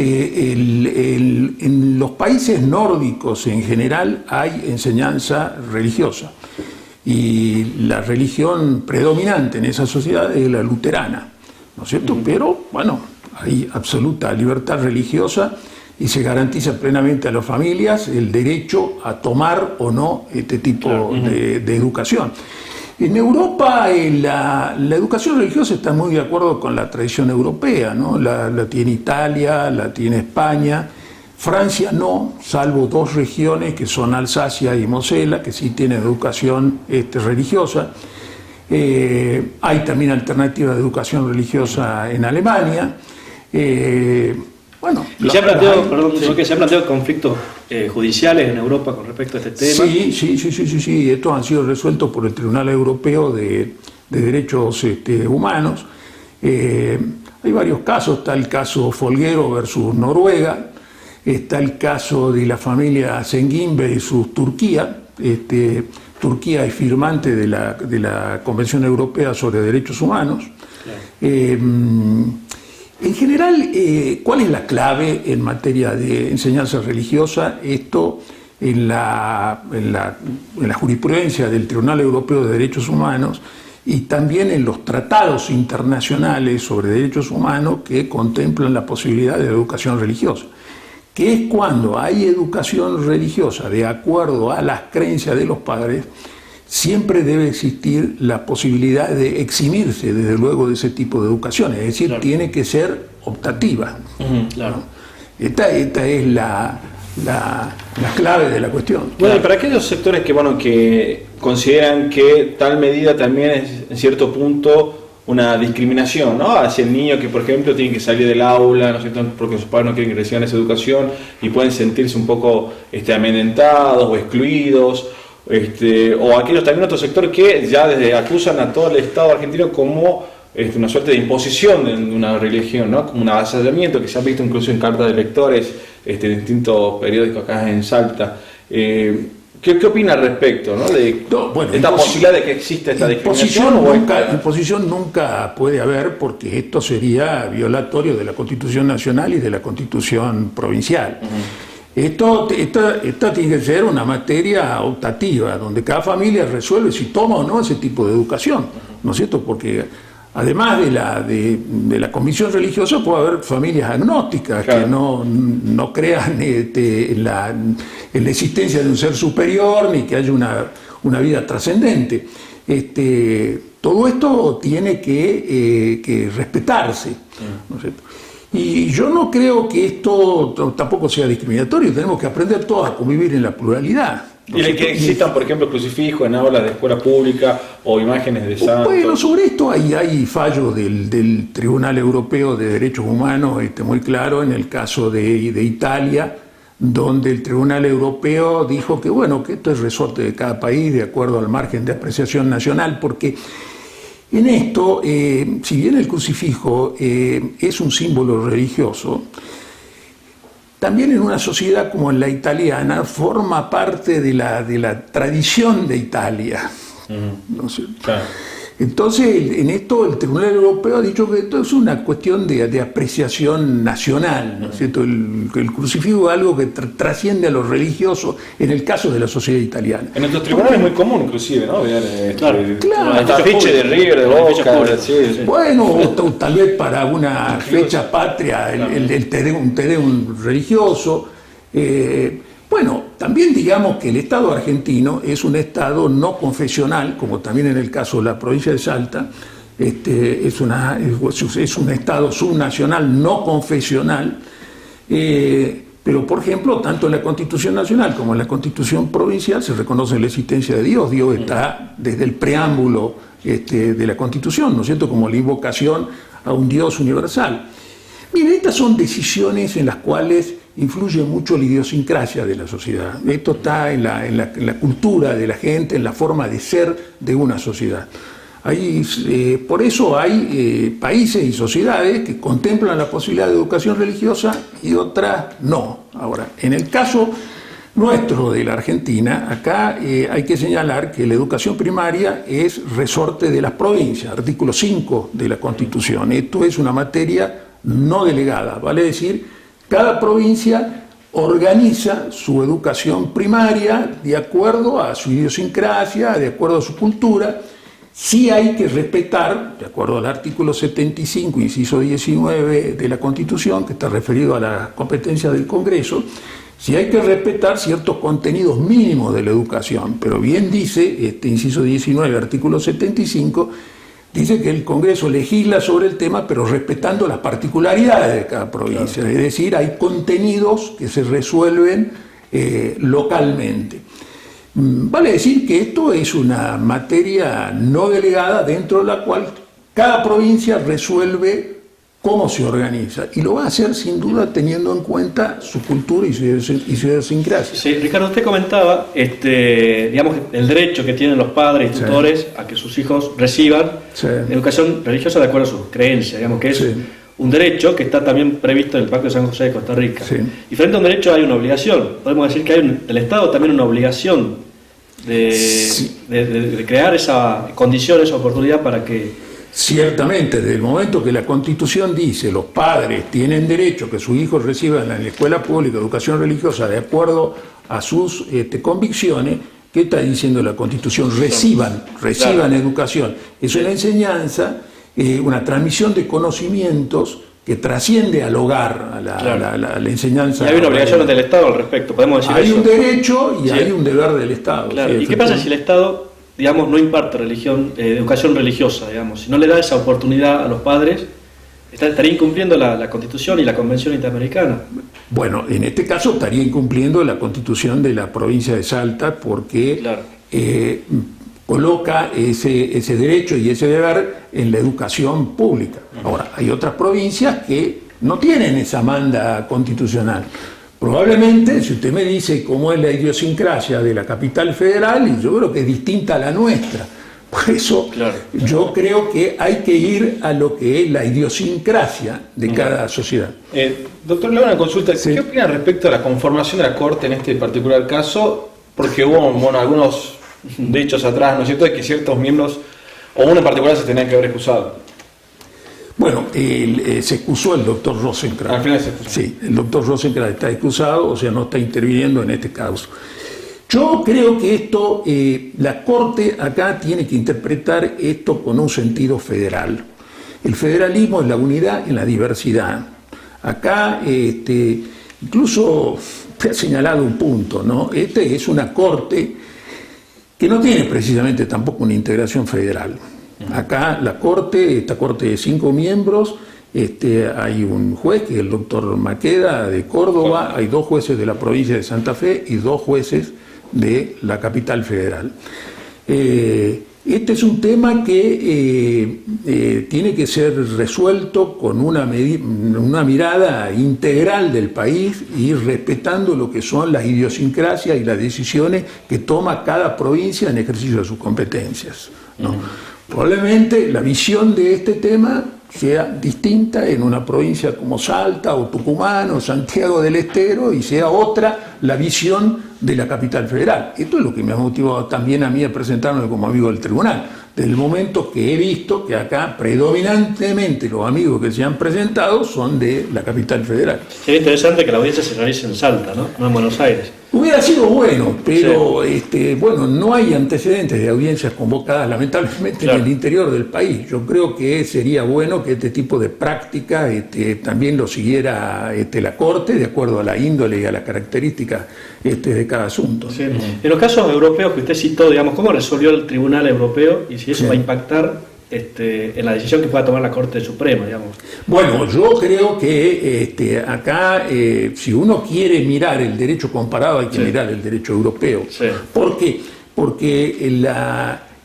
los países nórdicos en general hay enseñanza religiosa, y la religión predominante en esa sociedad es la luterana, ¿no es cierto? Pero, bueno, hay absoluta libertad religiosa y se garantiza plenamente a las familias el derecho a tomar o no este tipo de educación. En Europa la educación religiosa está muy de acuerdo con la tradición europea, ¿no? La tiene Italia, la tiene España, Francia no, salvo 2 regiones que son Alsacia y Mosela, que sí tienen educación religiosa. Hay también alternativas de educación religiosa en Alemania. Bueno, ¿y se ha planteado conflictos judiciales en Europa con respecto a este tema? Sí. Estos han sido resueltos por el Tribunal Europeo de Derechos Humanos. Hay varios casos. Está el caso Folguero versus Noruega. Está el caso de la familia Zengin versus Turquía. Turquía es firmante de la Convención Europea sobre Derechos Humanos. Claro. En general, ¿cuál es la clave en materia de enseñanza religiosa? Esto en la jurisprudencia del Tribunal Europeo de Derechos Humanos y también en los tratados internacionales sobre derechos humanos que contemplan la posibilidad de educación religiosa, que es cuando hay educación religiosa de acuerdo a las creencias de los padres, siempre debe existir la posibilidad de eximirse, desde luego, de ese tipo de educación. Es decir, claro, tiene que ser optativa. Claro. Esta es la clave de la cuestión. Bueno, y para aquellos sectores que consideran que tal medida también es, en cierto punto, una discriminación, ¿no?, hacia el niño que, por ejemplo, tiene que salir del aula, ¿no es cierto?, porque sus padres no quieren que reciban esa educación y pueden sentirse un poco amedrentados o excluidos. O aquellos también otros sectores que ya desde acusan a todo el Estado argentino como una suerte de imposición de una religión, ¿no?, como un avasallamiento que se ha visto incluso en cartas de lectores de distintos periódicos acá en Salta. ¿Qué opina al respecto, ¿no?, de esta posibilidad de que exista esta discriminación? Imposición nunca puede haber, porque esto sería violatorio de la Constitución Nacional y de la Constitución Provincial. Esto tiene que ser una materia optativa, donde cada familia resuelve si toma o no ese tipo de educación, ¿no es cierto? Porque además de la convicción religiosa puede haber familias agnósticas, claro, que no crean en la existencia de un ser superior ni que haya una vida trascendente. Todo esto tiene que respetarse, ¿no es cierto? Y yo no creo que esto tampoco sea discriminatorio. Tenemos que aprender todos a convivir en la pluralidad. ¿Y el que existan, por ejemplo, crucifijos en aulas de escuela pública o imágenes de santos? Bueno, sobre esto hay fallos del Tribunal Europeo de Derechos Humanos muy claro, en el caso de Italia, donde el Tribunal Europeo dijo que esto es resorte de cada país de acuerdo al margen de apreciación nacional, porque en esto, si bien el crucifijo es un símbolo religioso, también en una sociedad como la italiana forma parte de la tradición de Italia. ¿No es cierto? Claro. Entonces, en esto el Tribunal Europeo ha dicho que esto es una cuestión de apreciación nacional, ¿no es cierto? El crucifijo es algo que trasciende a lo religioso, en el caso de la sociedad italiana. En nuestros tribunales es muy común, inclusive, ¿no? Claro. Hasta afiche de River, de Boca, sí. Bueno, o tal vez para una fecha patria, el tedeum religioso. También digamos que el Estado argentino es un Estado no confesional, como también en el caso de la provincia de Salta, es un Estado subnacional no confesional, pero por ejemplo, tanto en la Constitución Nacional como en la Constitución Provincial se reconoce la existencia de Dios. Dios está desde el preámbulo de la Constitución, ¿no es cierto?, como la invocación a un Dios universal. Miren, estas son decisiones en las cuales influye mucho la idiosincrasia de la sociedad. Esto está en la cultura de la gente, en la forma de ser de una sociedad. Por eso hay países y sociedades que contemplan la posibilidad de educación religiosa y otras no. Ahora, en el caso nuestro de la Argentina, acá hay que señalar que la educación primaria es resorte de las provincias, artículo 5 de la Constitución. Esto es una materia no delegada, vale decir, cada provincia organiza su educación primaria de acuerdo a su idiosincrasia, de acuerdo a su cultura. Sí hay que respetar, de acuerdo al artículo 75, inciso 19 de la Constitución, que está referido a la competencia del Congreso, sí hay que respetar ciertos contenidos mínimos de la educación, pero bien dice este inciso 19, artículo 75, dice que el Congreso legisla sobre el tema, pero respetando las particularidades de cada provincia. Claro. Es decir, hay contenidos que se resuelven localmente. Vale decir que esto es una materia no delegada dentro de la cual cada provincia resuelve cómo se organiza, y lo va a hacer sin duda teniendo en cuenta su cultura y su idiosincrasia. Sí, Ricardo, usted comentaba digamos, el derecho que tienen los padres y tutores a que sus hijos reciban educación religiosa de acuerdo a sus creencias, digamos que es un derecho que está también previsto en el Pacto de San José de Costa Rica. Y frente a un derecho hay una obligación, podemos decir que hay del Estado también una obligación de crear esa condición, esa oportunidad para que... Ciertamente, desde el momento que la Constitución dice los padres tienen derecho a que sus hijos reciban en la escuela pública educación religiosa de acuerdo a sus convicciones, ¿qué está diciendo la Constitución? Reciban educación. Es una enseñanza, una transmisión de conocimientos que trasciende al hogar, a la enseñanza. Y hay una obligación del Estado al respecto, podemos decir hay un derecho y hay un deber del Estado. Claro. ¿Y qué pasa si el Estado, digamos, no imparte educación religiosa, digamos, si no le da esa oportunidad a los padres, estaría incumpliendo la Constitución y la Convención Interamericana? Bueno, en este caso estaría incumpliendo la Constitución de la provincia de Salta porque coloca ese derecho y ese deber en la educación pública. Ahora, hay otras provincias que no tienen esa manda constitucional. Probablemente, si usted me dice cómo es la idiosincrasia de la capital federal, yo creo que es distinta a la nuestra. Por eso yo creo que hay que ir a lo que es la idiosincrasia de cada sociedad. Doctor, le hago una consulta. ¿Qué opina respecto a la conformación de la Corte en este particular caso? Porque hubo algunos dichos atrás, ¿no es cierto?, de que ciertos miembros, o uno en particular, se tenían que haber excusado. Bueno, se excusó el doctor Rosenkrantz. Al final se excusó. Sí, el doctor Rosenkrantz está excusado, o sea, no está interviniendo en este caso. Yo creo que esto, la Corte acá tiene que interpretar esto con un sentido federal. El federalismo es la unidad en la diversidad. Acá, incluso te ha señalado un punto, ¿no? Es una Corte que no tiene precisamente tampoco una integración federal. Acá esta Corte de 5 miembros, hay un juez que es el doctor Maqueda de Córdoba, hay 2 jueces de la provincia de Santa Fe y 2 jueces de la capital federal. Este es un tema que tiene que ser resuelto con una mirada integral del país y respetando lo que son las idiosincrasias y las decisiones que toma cada provincia en ejercicio de sus competencias, ¿no? Probablemente la visión de este tema sea distinta en una provincia como Salta o Tucumán o Santiago del Estero y sea otra la visión de la capital federal. Esto es lo que me ha motivado también a mí a presentarme como amigo del tribunal. Desde el momento que he visto que acá predominantemente los amigos que se han presentado son de la capital federal. Sería interesante que la audiencia se realice en Salta, ¿no en Buenos Aires. Hubiera sido bueno, pero no hay antecedentes de audiencias convocadas lamentablemente en el interior del país. Yo creo que sería bueno que este tipo de práctica también lo siguiera la Corte de acuerdo a la índole y a las características de cada asunto. Sí. En los casos europeos que usted citó, digamos, ¿cómo resolvió el Tribunal Europeo y si eso va a impactar en la decisión que pueda tomar la Corte Suprema, digamos? Bueno, yo creo que acá, si uno quiere mirar el derecho comparado, hay que mirar el derecho europeo. ¿Por qué? Porque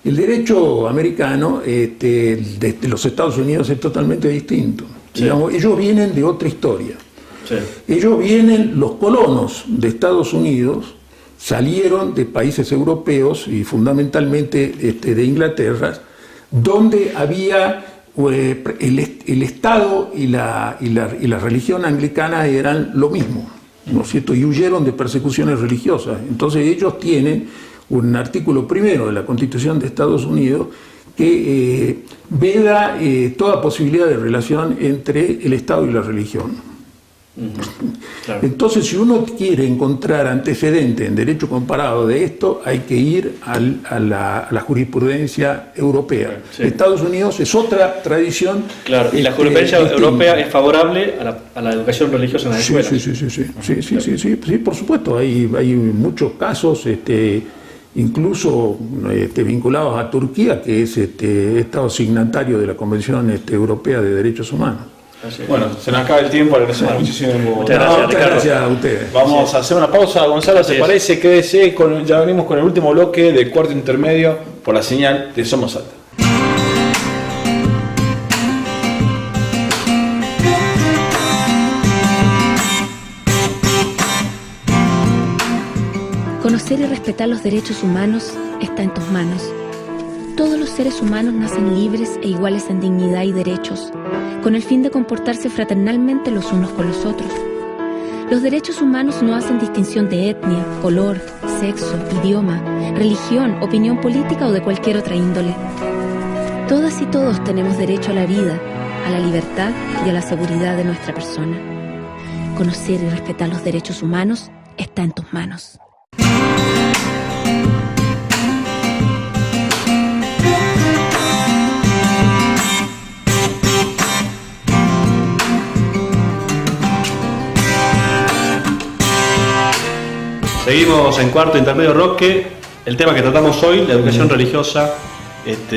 el derecho americano de los Estados Unidos es totalmente distinto. Digamos, ellos vienen de otra historia. Ellos los colonos de Estados Unidos salieron de países europeos y fundamentalmente de Inglaterra, donde había el Estado y la religión anglicana eran lo mismo, ¿no es cierto? Y huyeron de persecuciones religiosas. Entonces ellos tienen un artículo primero de la Constitución de Estados Unidos que veda toda posibilidad de relación entre el Estado y la religión. Claro. Entonces, si uno quiere encontrar antecedentes en derecho comparado de esto, hay que ir a la jurisprudencia europea. Sí. Estados Unidos es otra tradición. Claro, y la jurisprudencia europea es favorable a la educación religiosa en las escuelas. Sí, por supuesto. Hay muchos casos, incluso vinculados a Turquía, que es Estado signatario de la Convención Europea de Derechos Humanos. Bueno, se nos acaba el tiempo, agradecemos muchísimo. Muchas gracias, Ricardo. Gracias a ustedes. Vamos a hacer una pausa, Gonzalo, ¿te parece? Quédese, ya venimos con el último bloque del cuarto intermedio por la señal de Somos Salta. Conocer y respetar los derechos humanos está en tus manos. Todos los seres humanos nacen libres e iguales en dignidad y derechos, con el fin de comportarse fraternalmente los unos con los otros. Los derechos humanos no hacen distinción de etnia, color, sexo, idioma, religión, opinión política o de cualquier otra índole. Todas y todos tenemos derecho a la vida, a la libertad y a la seguridad de nuestra persona. Conocer y respetar los derechos humanos está en tus manos. Seguimos en cuarto intermedio, Roque. El tema que tratamos hoy, la educación religiosa,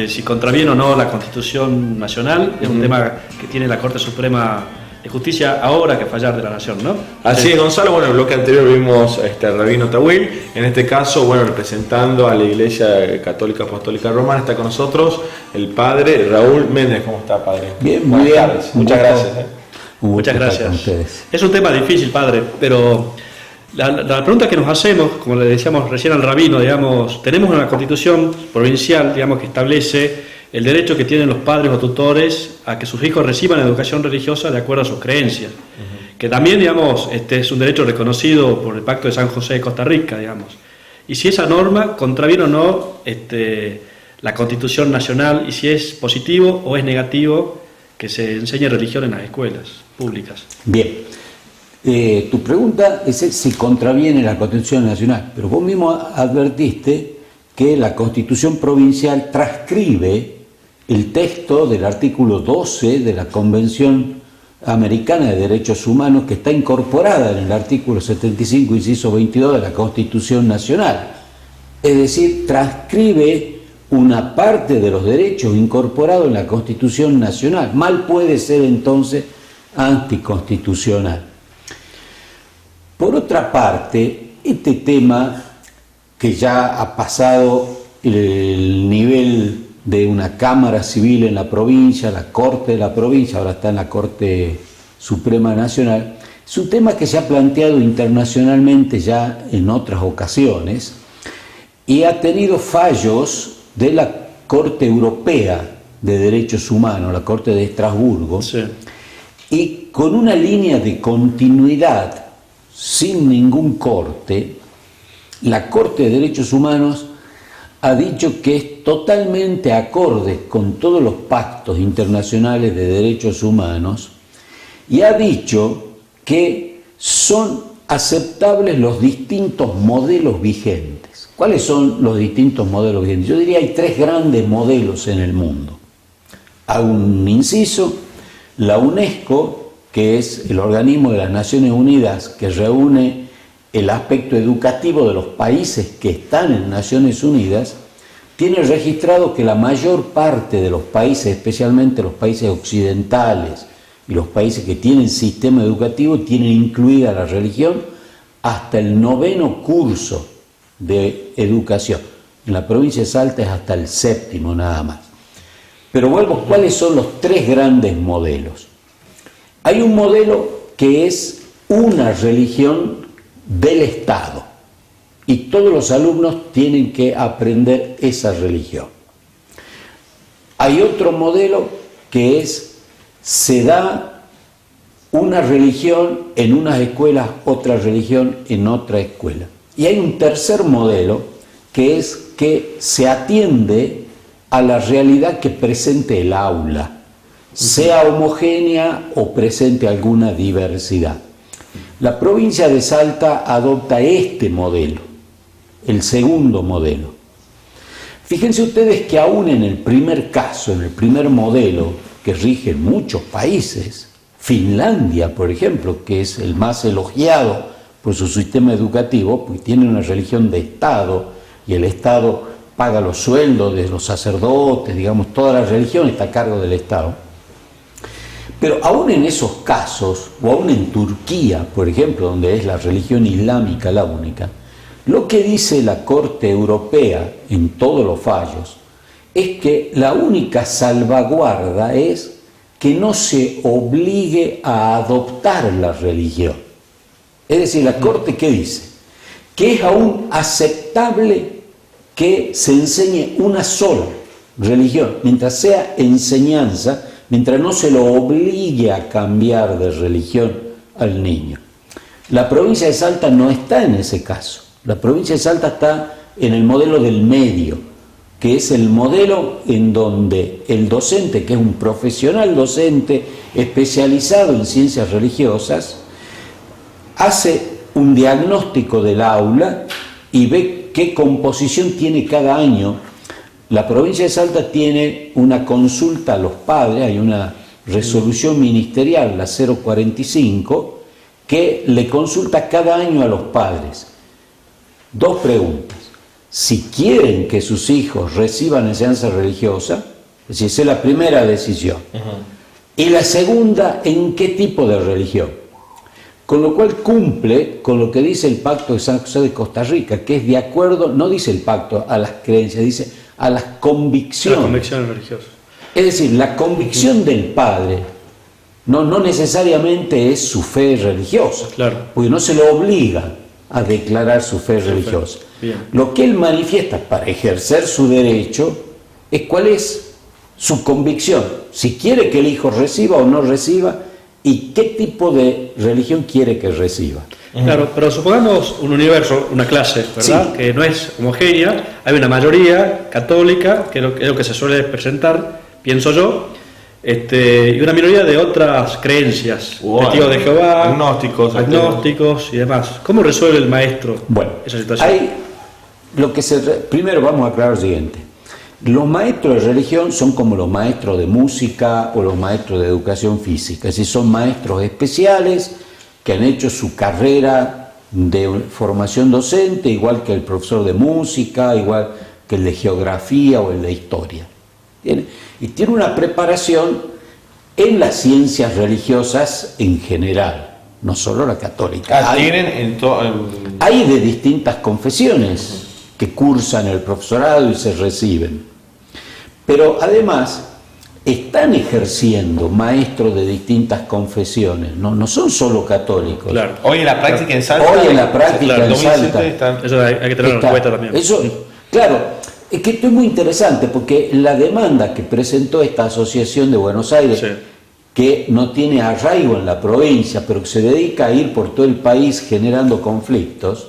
si contraviene o no la Constitución Nacional, es un tema que tiene la Corte Suprema de Justicia ahora que fallar de la Nación, ¿no? Así es, Gonzalo. Bueno, en el bloque anterior vimos al Rabino Tawil. En este caso, bueno, representando a la Iglesia Católica Apostólica Romana, está con nosotros el padre Raúl Méndez. ¿Cómo está, padre? Bien, muy bien. Muchas gracias. Muchas gracias. Es un tema difícil, padre, pero la pregunta que nos hacemos, como le decíamos recién al rabino, digamos, tenemos una constitución provincial, digamos, que establece el derecho que tienen los padres o tutores a que sus hijos reciban educación religiosa de acuerdo a sus creencias, que también, digamos, es un derecho reconocido por el Pacto de San José de Costa Rica, digamos. Y si esa norma contraviene o no la Constitución Nacional, y si es positivo o es negativo que se enseñe religión en las escuelas públicas. Bien. Tu pregunta es si contraviene la Constitución Nacional, pero vos mismo advertiste que la Constitución Provincial transcribe el texto del artículo 12 de la Convención Americana de Derechos Humanos, que está incorporada en el artículo 75, inciso 22 de la Constitución Nacional. Es decir, transcribe una parte de los derechos incorporados en la Constitución Nacional. Mal puede ser entonces anticonstitucional. Por otra parte, este tema que ya ha pasado el nivel de una Cámara Civil en la provincia, la Corte de la provincia, ahora está en la Corte Suprema Nacional, es un tema que se ha planteado internacionalmente ya en otras ocasiones y ha tenido fallos de la Corte Europea de Derechos Humanos, la Corte de Estrasburgo, Sí. y con una línea de continuidad sin ningún corte, la Corte de Derechos Humanos ha dicho que es totalmente acorde con todos los pactos internacionales de derechos humanos y ha dicho que son aceptables los distintos modelos vigentes. ¿Cuáles son los distintos modelos vigentes? Yo diría que hay tres grandes modelos en el mundo. Hago un inciso: la UNESCO, que es el organismo de las Naciones Unidas que reúne el aspecto educativo de los países que están en Naciones Unidas, tiene registrado que la mayor parte de los países, especialmente los países occidentales y los países que tienen sistema educativo, tienen incluida la religión hasta el 9º curso de educación. En la provincia de Salta es hasta el 7º nada más. Pero vuelvo, ¿cuáles son los tres grandes modelos? Hay un modelo que es una religión del Estado y todos los alumnos tienen que aprender esa religión. Hay otro modelo que se da una religión en unas escuelas, otra religión en otra escuela. Y hay un tercer modelo que es que se atiende a la realidad que presente el aula, sea homogénea o presente alguna diversidad. La provincia de Salta adopta este modelo, el segundo modelo. Fíjense ustedes que aún en el primer caso, en el primer modelo que rige en muchos países, Finlandia, por ejemplo, que es el más elogiado por su sistema educativo, porque tiene una religión de Estado y el Estado paga los sueldos de los sacerdotes, digamos, toda la religión está a cargo del Estado. Pero aún en esos casos, o aún en Turquía, por ejemplo, donde es la religión islámica la única, lo que dice la Corte Europea en todos los fallos es que la única salvaguarda es que no se obligue a adoptar la religión. Es decir, la Corte, ¿qué dice? Que es aún aceptable que se enseñe una sola religión, mientras sea enseñanza, mientras no se lo obligue a cambiar de religión al niño. La provincia de Salta no está en ese caso. La provincia de Salta está en el modelo del medio, que es el modelo en donde el docente, que es un profesional docente especializado en ciencias religiosas, hace un diagnóstico del aula y ve qué composición tiene cada año. La provincia de Salta tiene una consulta a los padres, hay una resolución ministerial, la 045, que le consulta cada año a los padres. Dos preguntas: si quieren que sus hijos reciban enseñanza religiosa, es decir, esa es la primera decisión. Y la segunda, ¿en qué tipo de religión? Con lo cual cumple con lo que dice el Pacto de San José de Costa Rica, que es de acuerdo, no dice el pacto a las creencias, dice a las convicciones. Las convicciones religiosas. Es decir, la convicción del padre no necesariamente es su fe religiosa, Claro. porque no se lo obliga a declarar su fe religiosa. Bien. Lo que él manifiesta para ejercer su derecho es cuál es su convicción, si quiere que el hijo reciba o no reciba y qué tipo de religión quiere que reciba. Claro, pero supongamos un universo, una clase, ¿verdad? Sí. Que no es homogénea, hay una mayoría católica, que es lo que se suele presentar, pienso yo, y una minoría de otras creencias, Bueno, testigos de Jehová, agnósticos, y demás. ¿Cómo resuelve el maestro esa situación? Primero vamos a aclarar lo siguiente. Los maestros de religión son como los maestros de música o los maestros de educación física, es decir, son maestros especiales que han hecho su carrera de formación docente, igual que el profesor de música, igual que el de geografía o el de historia. ¿Tiene? Y tiene una preparación en las ciencias religiosas en general, no solo la católica. Hay de distintas confesiones que cursan el profesorado y se reciben. Pero además están ejerciendo maestros de distintas confesiones, no son solo católicos. Claro. Hoy en la práctica en Salta. Hoy en la práctica en Salta. Eso hay que tenerlo en cuenta también. Eso, claro, es que esto es muy interesante porque la demanda que presentó esta asociación de Buenos Aires, que no tiene arraigo en la provincia, pero que se dedica a ir por todo el país generando conflictos,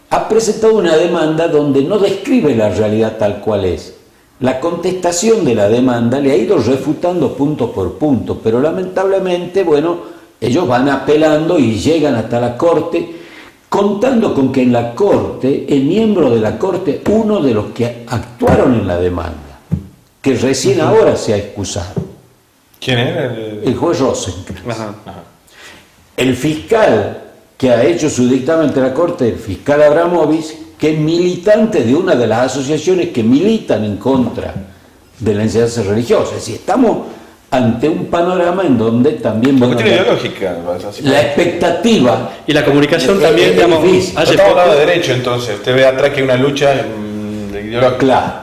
ha presentado una demanda donde no describe la realidad tal cual es. La contestación de la demanda le ha ido refutando punto por punto, pero lamentablemente, bueno, ellos van apelando y llegan hasta la Corte, contando con que en la Corte, el miembro de la Corte, uno de los que actuaron en la demanda, que recién ahora se ha excusado. ¿Quién era? El juez Rosencrantz. El fiscal que ha hecho su dictamen ante la Corte, el fiscal Abramovich, que es militante de una de las asociaciones que militan en contra de la enseñanza religiosa. Es decir, estamos ante un panorama en donde también... Bueno, tiene ideológica. La expectativa... Y la comunicación también, digamos... Estamos hablando de derecho, entonces. Usted ve atrás que hay una lucha ideológica. Claro.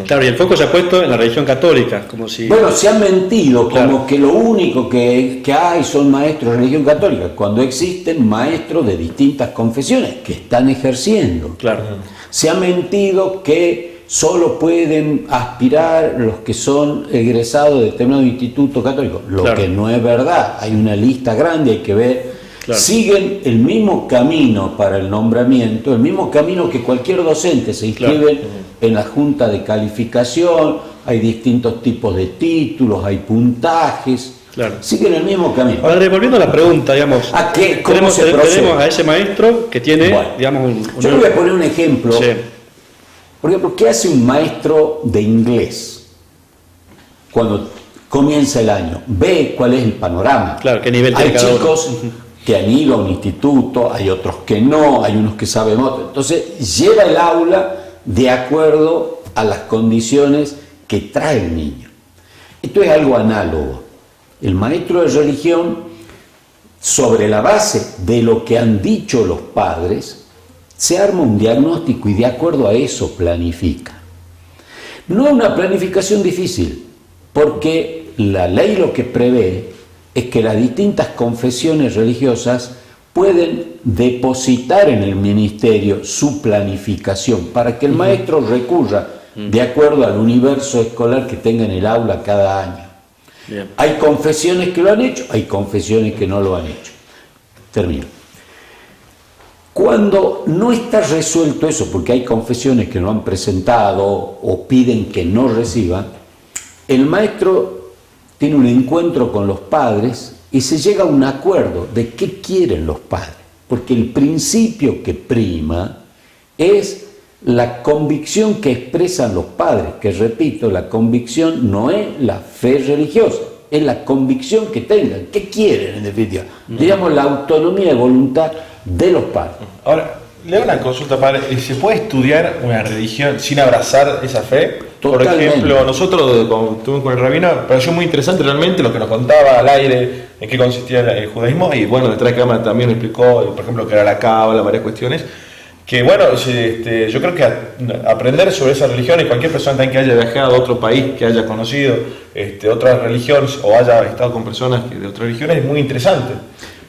Claro, y el foco se ha puesto en la religión católica, como si... Bueno, se ha mentido, como que lo único que hay son maestros de religión católica, cuando existen maestros de distintas confesiones que están ejerciendo. Claro. Se ha mentido que solo pueden aspirar los que son egresados de determinado instituto católico, lo que no es verdad. Hay una lista grande, hay que ver. Siguen el mismo camino para el nombramiento, el mismo camino que cualquier docente. Se inscriben en la junta de calificación, hay distintos tipos de títulos, hay puntajes. Claro. Siguen el mismo camino. Padre, volviendo a la pregunta, digamos, ¿A qué? ¿Cómo tenemos, se procede? tenemos a ese maestro que tiene, Bueno, digamos, yo le voy a poner un ejemplo. Sí. Por ejemplo, ¿qué hace un maestro de inglés cuando comienza el año? Ve cuál es el panorama. Claro, qué nivel tiene Hay cada uno. chicos que han ido a un instituto, hay otros que no, hay unos que saben otro. Entonces, lleva el aula de acuerdo a las condiciones que trae el niño. Esto es algo análogo. El maestro de religión, sobre la base de lo que han dicho los padres, se arma un diagnóstico y de acuerdo a eso planifica. No es una planificación difícil, porque la ley lo que prevé es que las distintas confesiones religiosas pueden depositar en el ministerio su planificación para que el maestro recurra de acuerdo al universo escolar que tenga en el aula cada año. Bien. Hay confesiones que lo han hecho, hay confesiones que no lo han hecho. Termino. Cuando no está resuelto eso, porque hay confesiones que no han presentado o piden que no reciban, el maestro tiene un encuentro con los padres y se llega a un acuerdo de qué quieren los padres, porque el principio que prima es la convicción que expresan los padres, que repito, la convicción no es la fe religiosa, es la convicción que tengan, qué quieren en definitiva, digamos la autonomía de voluntad de los padres. Ahora, le hago una consulta, padre. ¿Se puede estudiar una religión sin abrazar esa fe? Totalmente. Por ejemplo, nosotros, cuando estuvimos con el rabino, me pareció muy interesante realmente lo que nos contaba al aire, en qué consistía el judaísmo, y bueno, detrás de cámara también explicó, por ejemplo, que era la cábala, varias cuestiones, que bueno, yo creo que aprender sobre esa religión, y cualquier persona también que haya viajado a otro país, que haya conocido otras religiones, o haya estado con personas de otras religiones, es muy interesante.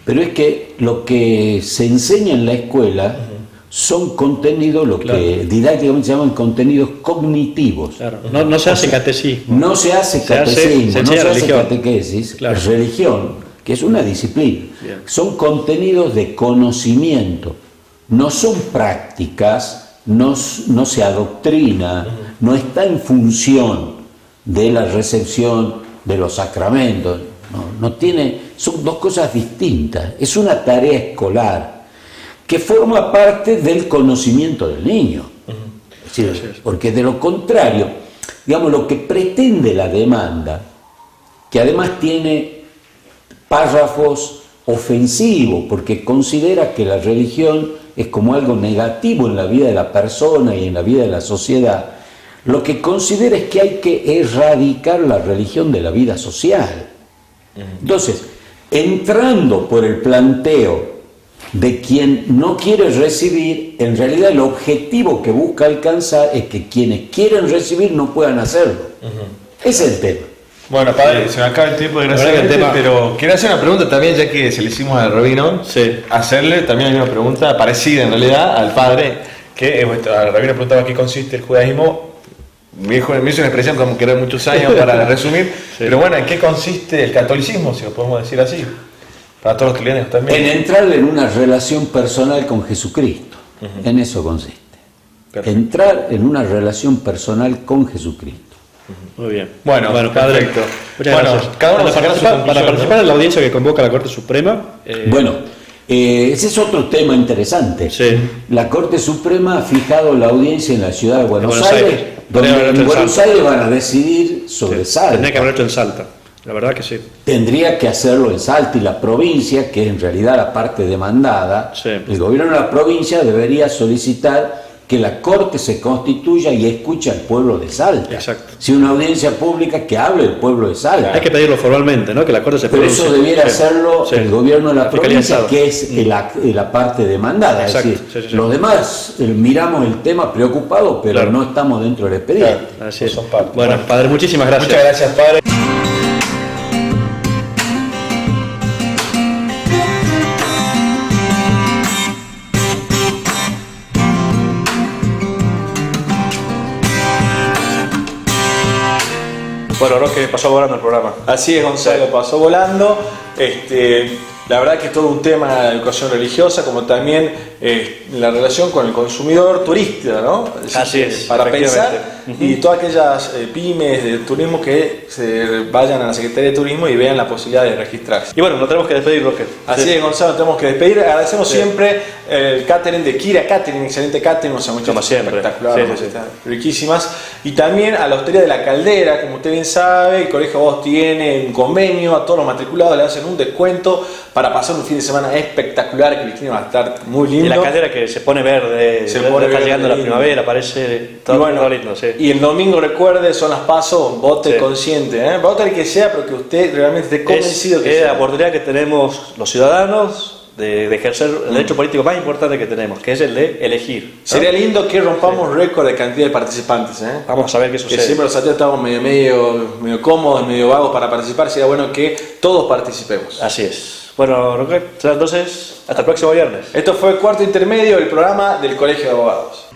Pero es que lo que se enseña en la escuela son contenidos, lo que didácticamente se llaman contenidos cognitivos. Claro. No se hace catecismo. No se hace Se hace- catecismo, se no se enseña hace religión. catequesis, Claro. es religión, que es una disciplina. Bien. Son contenidos de conocimiento, no son prácticas, no se adoctrina, no está en función de la recepción de los sacramentos, no tiene, son dos cosas distintas, es una tarea escolar que forma parte del conocimiento del niño. Es decir, porque de lo contrario, digamos, lo que pretende la demanda, que además tiene párrafos ofensivos, porque considera que la religión es como algo negativo en la vida de la persona y en la vida de la sociedad, lo que considera es que hay que erradicar la religión de la vida social. Entonces, entrando por el planteo de quien no quiere recibir, en realidad el objetivo que busca alcanzar es que quienes quieren recibir no puedan hacerlo. Ese es el tema. Bueno, padre, se me acaba el tiempo, desgraciadamente, pero quiero hacer una pregunta también, ya que se le hicimos al rabino, hacerle también una pregunta parecida en realidad al padre, que al rabino preguntaba qué consiste el judaísmo. Me hizo una expresión como que eran muchos años para resumir, pero bueno, ¿en qué consiste el catolicismo, si lo podemos decir así? Para todos los chilenos también. En entrar en una relación personal con Jesucristo, en eso consiste. Perfecto. Entrar en una relación personal con Jesucristo. Muy bien. Bueno, padre, perfecto. muchas Bueno, gracias. cada uno sacará su conclusión, para participar ¿no? en la audiencia que convoca la Corte Suprema. Bueno, ese es otro tema interesante. Sí. La Corte Suprema ha fijado la audiencia en la ciudad de Buenos Buenos Aires, Aires. donde Podría haber hecho en en Buenos Salta. Aires van a decidir sobre Salta. Tendría que haber hecho en Salta. La verdad que sí. Tendría que hacerlo en Salta, y la provincia, que es en realidad la parte demandada, Sí. el gobierno de la provincia debería solicitar que la Corte se constituya y escuche al pueblo de Salta. Exacto. Si una audiencia pública que hable el pueblo de Salta. Hay que pedirlo formalmente, ¿no? Que la Corte se Pero pronuncie. eso debiera Sí. hacerlo Sí. el gobierno de la provincia, Fiscalizado. que es la parte demandada. Exacto. Es decir, Sí. los demás miramos el tema preocupados, pero Claro. no estamos dentro del expediente. Así es. Son parte. Bueno, padre, muchísimas gracias. Muchas gracias, padre. Bueno, Roque, pasó volando el programa. Así es, Gonzalo, pasó volando. La verdad que es todo un tema de educación religiosa, como también la relación con el consumidor turista, ¿no? Así es, para pensar efectivamente. y todas aquellas pymes de turismo que se vayan a la Secretaría de Turismo y vean la posibilidad de registrarse. Y bueno, nos tenemos que despedir, Roque. Así es, Gonzalo, tenemos que despedir. Agradecemos siempre el catering de Kira Catering, excelente catering, unos sándwiches espectaculares, riquísimas. Y también a la Hostería de la Caldera, como usted bien sabe, el Colegio Voz tiene un convenio, a todos los matriculados le hacen un descuento para pasar un fin de semana espectacular, que el clima va a estar muy lindo. Y la caldera que se pone verde, está llegando la primavera, parece todo lindo. Sí. Y el domingo, recuerde, son las PASO, vote consciente, vote el que sea, pero que usted realmente esté convencido que es la oportunidad que tenemos los ciudadanos de ejercer el derecho político más importante que tenemos, que es el de elegir, ¿no? Sería lindo que rompamos récord de cantidad de participantes. Vamos a ver qué sucede. Que siempre los atletas estamos medio cómodos, medio vagos para participar. Sería bueno que todos participemos. Así es. Bueno, entonces, hasta el próximo viernes. Esto fue Cuarto Intermedio, el programa del Colegio de Abogados.